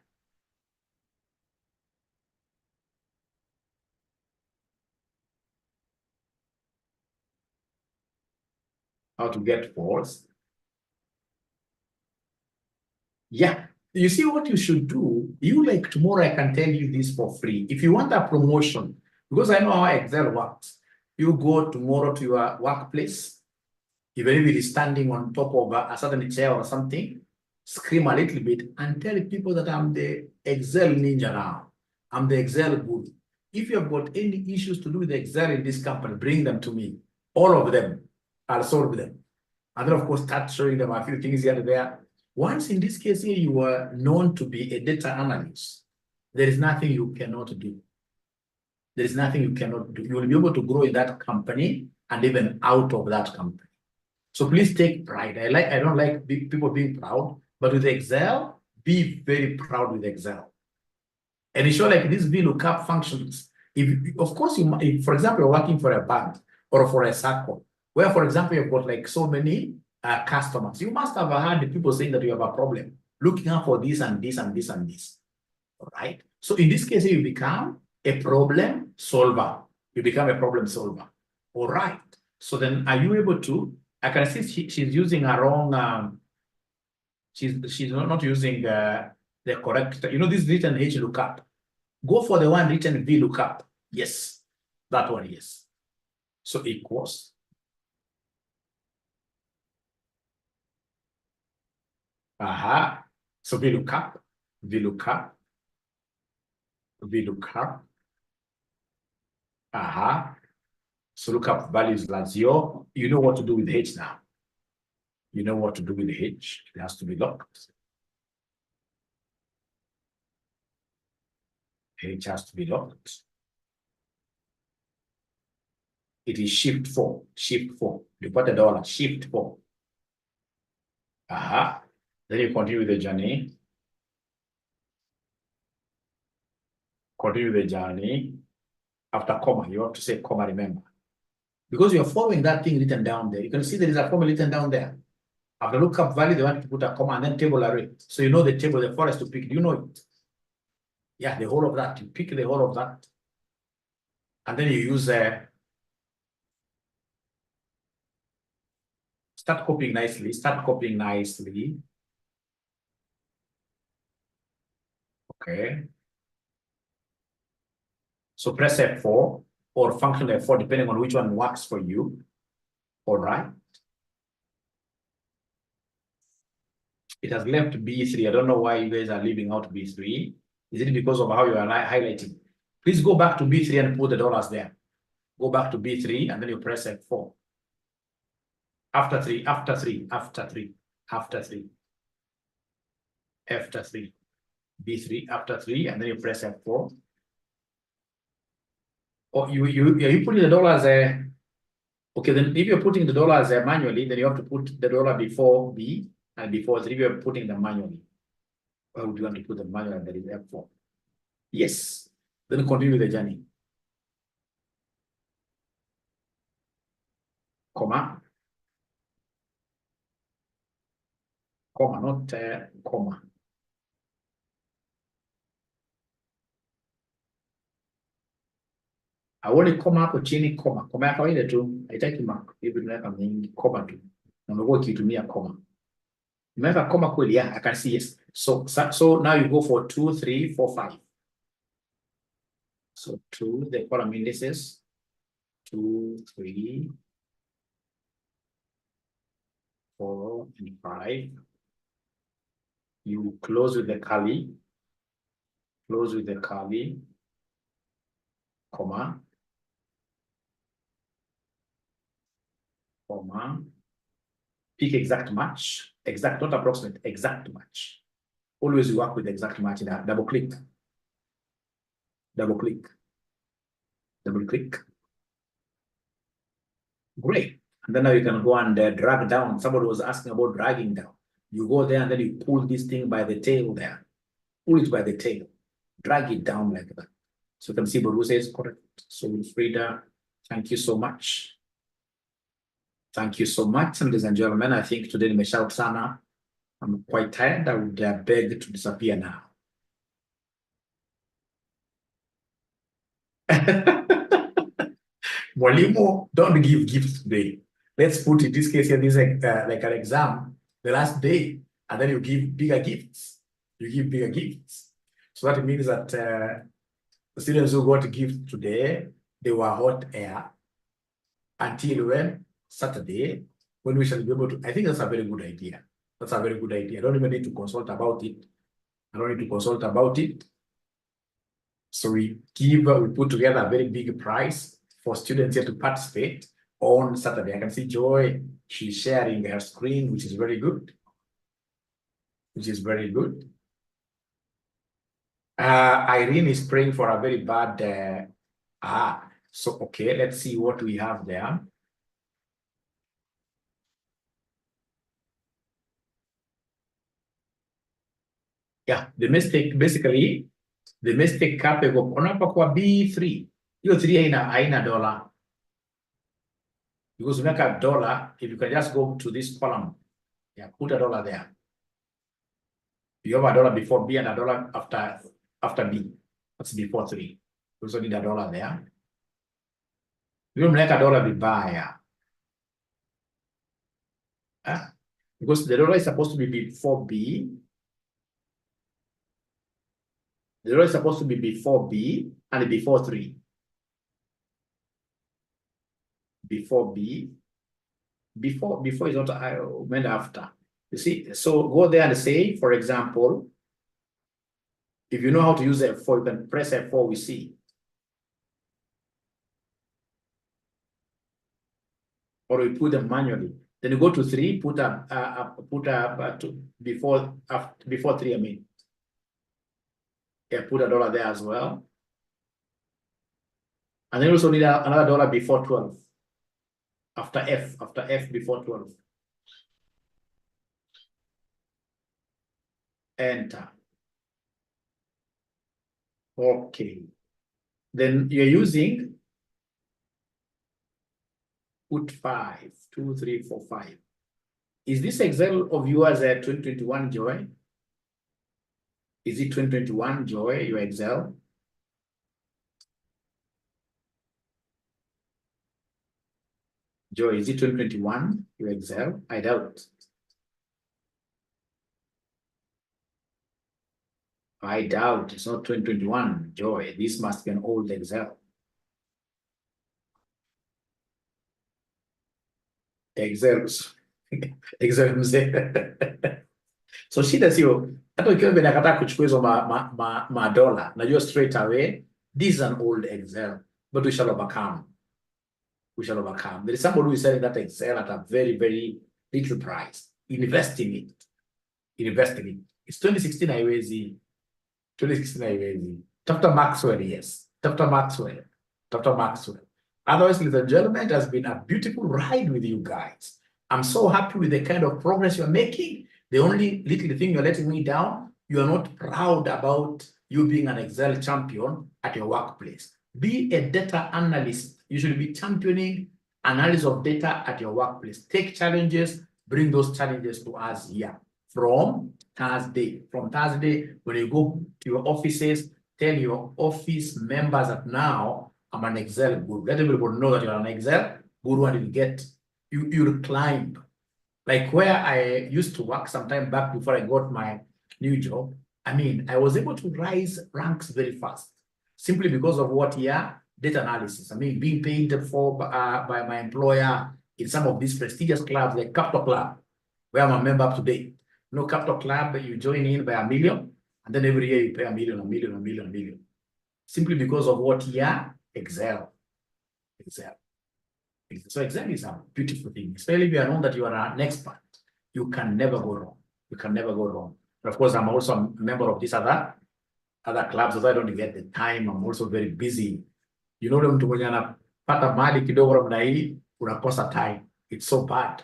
how to get false. Yeah. You see what you should do? You like tomorrow, I can tell you this for free. If you want a promotion, because I know how Excel works, you go tomorrow to your workplace, even if it is standing on top of a certain chair or something, scream a little bit and tell people that I'm the Excel ninja now. I'm the Excel guru. If you have got any issues to do with Excel in this company, bring them to me. All of them. I'll solve them. And then, of course, start showing them a few things here and there. Once in this case here, you are known to be a data analyst, there is nothing you cannot do. There is nothing you cannot do. You will be able to grow in that company and even out of that company. So please take pride. I don't like people being proud, but with Excel, be very proud with Excel. And ensure like these VLOOKUP functions. Of course, if, for example, you're working for a bank or for a circle, where, for example, you've got like so many customers, you must have heard the people saying that you have a problem, looking out for this and this and this and this. All right. So in this case, you become a problem solver. You become a problem solver. All right. So then, are you able to? I can see she's using a wrong. She's not using the correct. You know, this is written H lookup. Go for the one written V lookup. Yes, that one. Yes. So equals. So VLOOKUP, So lookup values like 0. You know what to do with H now. You know what to do with H. It has to be locked. H has to be locked. It is shift 4. Shift 4. You put the dollar, shift 4. Then you continue with the journey. Continue the journey. After comma, you have to say comma, remember. Because you're following that thing written down there. You can see there is a formula written down there. After lookup value, they want to put a comma and then table array. So you know the table, the forest to pick. Do you know it? Yeah, the whole of that. You pick the whole of that. And then you use start copying nicely. Start copying nicely. Okay. So press F4 or function F4, depending on which one works for you. All right. It has left B3. I don't know why you guys are leaving out B3. Is it because of how you are highlighting? Please go back to B3 and put the dollars there. Go back to B3 and then you press F4. After 3, after 3, after 3, after 3. After 3. B3 after 3 and then you press F4. Or you putting the dollars there. Okay, then if you're putting the dollars manually, then you have to put the dollar before B and before 3. If you're putting them manually. Why would you want to put them manually? That is F4. Yes. Then continue the journey. Comma. Comma, not comma. Awali comma hapo chini comma. Comma ya kawaida tu. Haitaki mark. Hivi tunaweka mingi comma tu. Na umekuwa ukitumia comma. Umeweka comma kweli? Yeah, I can see yes. So now you go for 2, 3, 4, 5. So 2, the column indices. 2, 3, 4, and 5. You close with the curly. Close with the curly. Comma. Comma. Pick exact match. Exact, not approximate, exact match. Always work with exact match. Double click. Double click. Double click. Great. And then now you can go and drag down. Somebody was asking about dragging down. You go there and then you pull this thing by the tail there. Pull it by the tail. Drag it down like that. So you can see Baru says correct. So Frida, thank you so much. Thank you so much, ladies and gentlemen. I think today nimeshout sana. I'm quite tired. I would beg to disappear now. Mwalimu, don't give gifts today. Let's put in this case here, this like an exam, the last day, and then you give bigger gifts. You give bigger gifts. So that means that the students who got gifts today, they were hot air until when? Saturday, when we shall be able to. I think that's a very good idea. That's a very good idea. I don't even need to consult about it. I don't need to consult about it. So we put together a very big prize for students here to participate on Saturday. I can see Joy, she's sharing her screen, which is very good. Which is very good. Irene is praying for a very bad, so okay, let's see what we have there. Yeah, the mistake, basically, the mistake capable, unapokuwa B3, hiyo 3 haina dollar. Because we make a dollar, if you can just go to this column, yeah, put a dollar there. You have a dollar before B and a dollar after B. That's before 3. You also need a dollar there. You don't make a dollar vibaya. Because the dollar is supposed to be before B. The dollar is supposed to be before B and before 3. Before B. Before is not meant after. You see, so go there and say, for example, if you know how to use F4, you can press F4, we see. or we put them manually. Then you go to 3, put before 3, I mean. Yeah, put $1 there as well. And then also need another dollar before 12. After F before 12. Enter. Okay. Then you're using put 5, 2, 3, 4, 5. Is this Excel of yours a 2021, Joy? Is it 2021, Joy, your Excel? Joy, is it 2021, your Excel? I doubt. I doubt it's not 2021, Joy. This must be an old Excel. Excels. Excel mzee. So shida sio hata ukiwa vinakataa kuchukua hizo madola, najua straight away this is an old Excel, but we shall overcome. We shall overcome. There is somebody who is selling that Excel at a very, very little price. Invest in it. Invest in it. It's 2016 haiwezi. 2016 haiwezi. Dr. Maxwell, yes. Dr. Maxwell. Dr. Maxwell. Otherwise, ladies and gentlemen, it has been a beautiful ride with you guys. I'm so happy with the kind of progress you're making. The only little thing you're letting me down, you're not proud about you being an Excel champion at your workplace. Be a data analyst. You should be championing analysis of data at your workplace. Take challenges, bring those challenges to us here from Thursday. From Thursday, when you go to your offices, tell your office members that now I'm an Excel guru. Let everybody know that you're an Excel guru and you'll climb. Like where I used to work sometime back before I got my new job, I mean, I was able to rise ranks very fast simply because of what here? Data analysis. I mean, being paid for by my employer in some of these prestigious clubs like Capital Club, where I'm a member up to date. You know, Capital Club, you join in by $1 million, and then every year you pay $1 million, $1 million, $1 million, $1 million. Simply because of what here? Excel. Excel. So Excel is a beautiful thing, especially if you know that you are an expert. You can never go wrong. You can never go wrong. But of course, I'm also a member of these other clubs, so I don't get the time. I'm also very busy. You know, mtu mwenye anapata mali kidogo namna hii, unakosa time. It's so bad.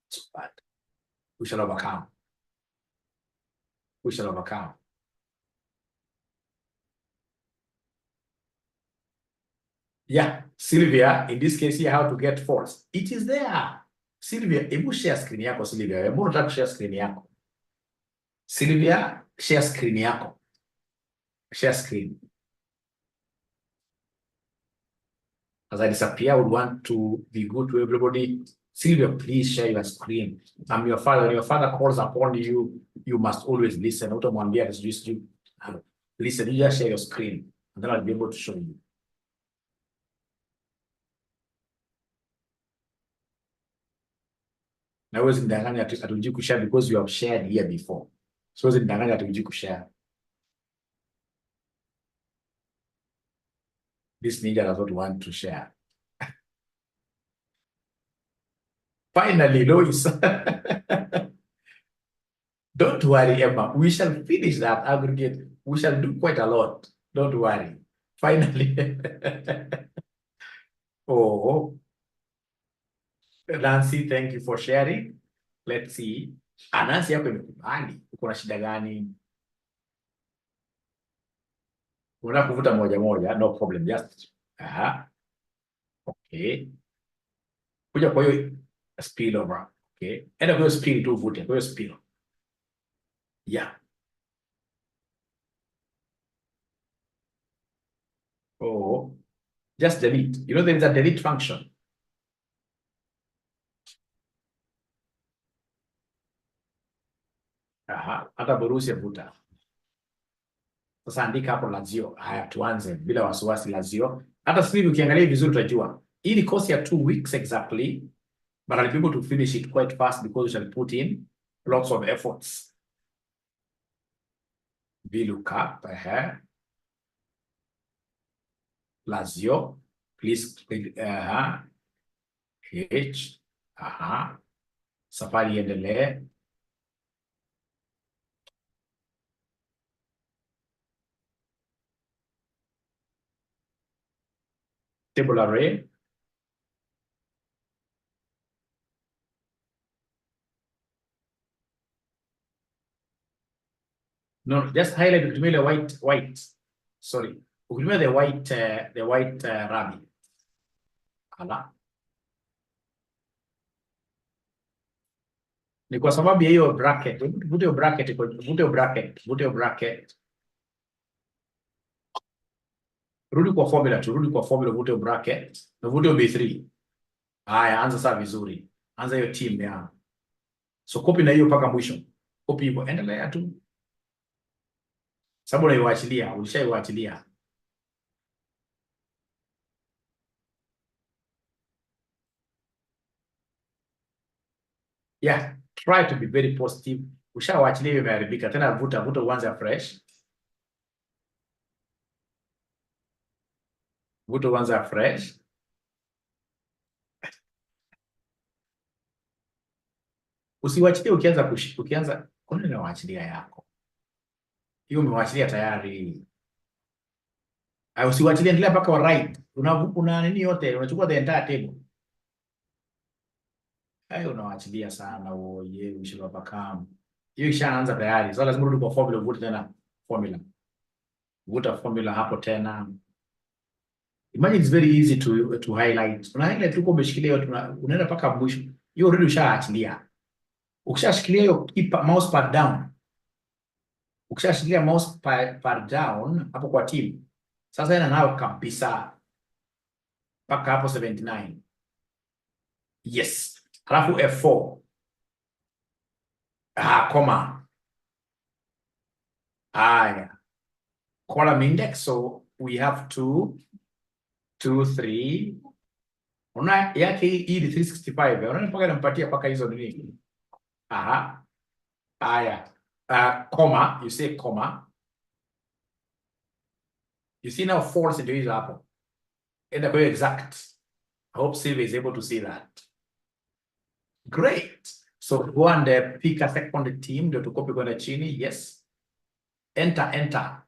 It's so bad. We shall overcome. We shall overcome. Yeah, Sylvia, in this case here, how to get false. It is there. Sylvia, hebu share screen yako, Sylvia. Hebu nataka share screen yako. Sylvia, share screen yako. Share screen. As I disappear, I would want to be good to everybody. Sylvia, please share your screen. I'm your father. When your father calls upon you, you must always listen. Listen, you just share your screen, and then I'll be able to show you. Na wewe zindanganya atujui kushare because you have shared here before. So zindanganya atujui kushare. This ninja does not want to share. Finally, Lois. Don't worry, Emma. We shall finish that aggregate. We shall do quite a lot. Don't worry. Finally. Oh, Nancy, thank you for sharing. Let's see. Nancy yako imekubali. Uko na shida gani? Unataka kuvuta moja moja, no problem. Just okay. Kuja kwa hiyo spill over. Okay. Enda kwa hiyo spill tu uvute. Kwa hiyo spill. Yeah. Oh, just delete. You know, there is a delete function. Hata Borussia vuta. Sasa andika hapo Lazio. Haya, tuanze bila wasiwasi Lazio. Hata sisi ukiangalia vizuri utajua. Hii ni course ya 2 weeks exactly, but I'll be able to finish it quite fast because we shall put in lots of efforts. VLOOKUP, Lazio, please, H. Safari iendelee. Table array. No, just highlight ukitumia ile white. Sorry. Ukitumia the white rabbit. Ala. Ni kwa sababu ya hiyo bracket. Vute hiyo bracket. Rudi kwa formula tu, vute hiyo bracket. Na vute hiyo B3. Haya, anza saa vizuri. Anza hiyo team ya. So copy na hiyo mpaka mwisho. Copy hivyo, endelea tu. Sababu unaiwachilia, ulishaiwachilia. Yeah, try to be very positive. Ushawachilia hiyo imeharibika. Tena vuta uanze fresh. Vuta uanze fresh. Usiwachilie ukianza kwa nini unawaachilia yako? Hiyo umewachilia tayari. Usiwachilie, endelea mpaka wa right. Una nini yote, unachukua the entire table. Unawaachilia sana oye, ushilopakam. Hiyo ishaanza tayari. So lazima urudi kwa formula, uvute tena formula. Vuta formula hapo tena. Imagine it's very easy to highlight. Una highlight uko umeshikilia yote, unaenda mpaka mwisho. Hiyo already ushaachilia. Ukishashikilia hiyo keep mouse pad down. Ukishashikilia mouse pad down hapo kwa team. Sasa ina nao kabisa. Paka hapo 79. Yes. Halafu F4. Comma. Column index. So we have 2, 3. Una yake hii ni 365. Unaona mpaka inampatia paka hizo nini? Comma, you say comma. You see now false into hizo hapo. Enda kwa exact. I hope Sylvia is able to see that. Great. So go and pick a second team ndio tukopi kwenda chini. Yes. Enter.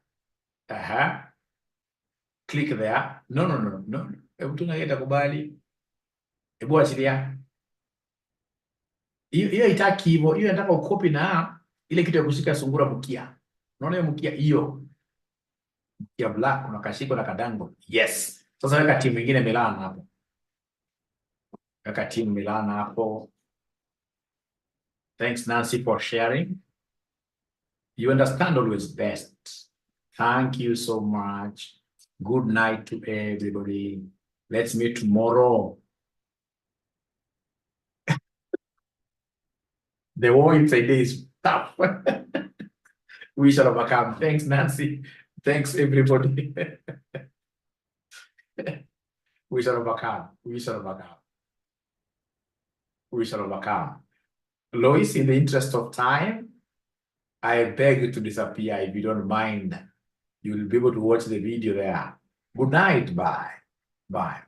Click there. No. Hebu tunaenda kubali. Hebu achilia. Hiyo itaki hivyo. Hiyo nataka ukopi na ile kitu ya kushika sungura mkia. Unaona hiyo mkia hiyo? Mkia black kuna kashiko na kadango. Yes. Sasa weka timu nyingine Milan hapo. Weka timu Milan hapo. Thanks Nancy for sharing. You understand always best. Thank you so much. Good night to everybody. Let's meet tomorrow. The war inside is tough. We shall overcome. Thanks, Nancy. Thanks, everybody. We shall overcome. Lois, in the interest of time, I beg you to disappear if you don't mind. You will be able to watch the video there. Good night. Bye.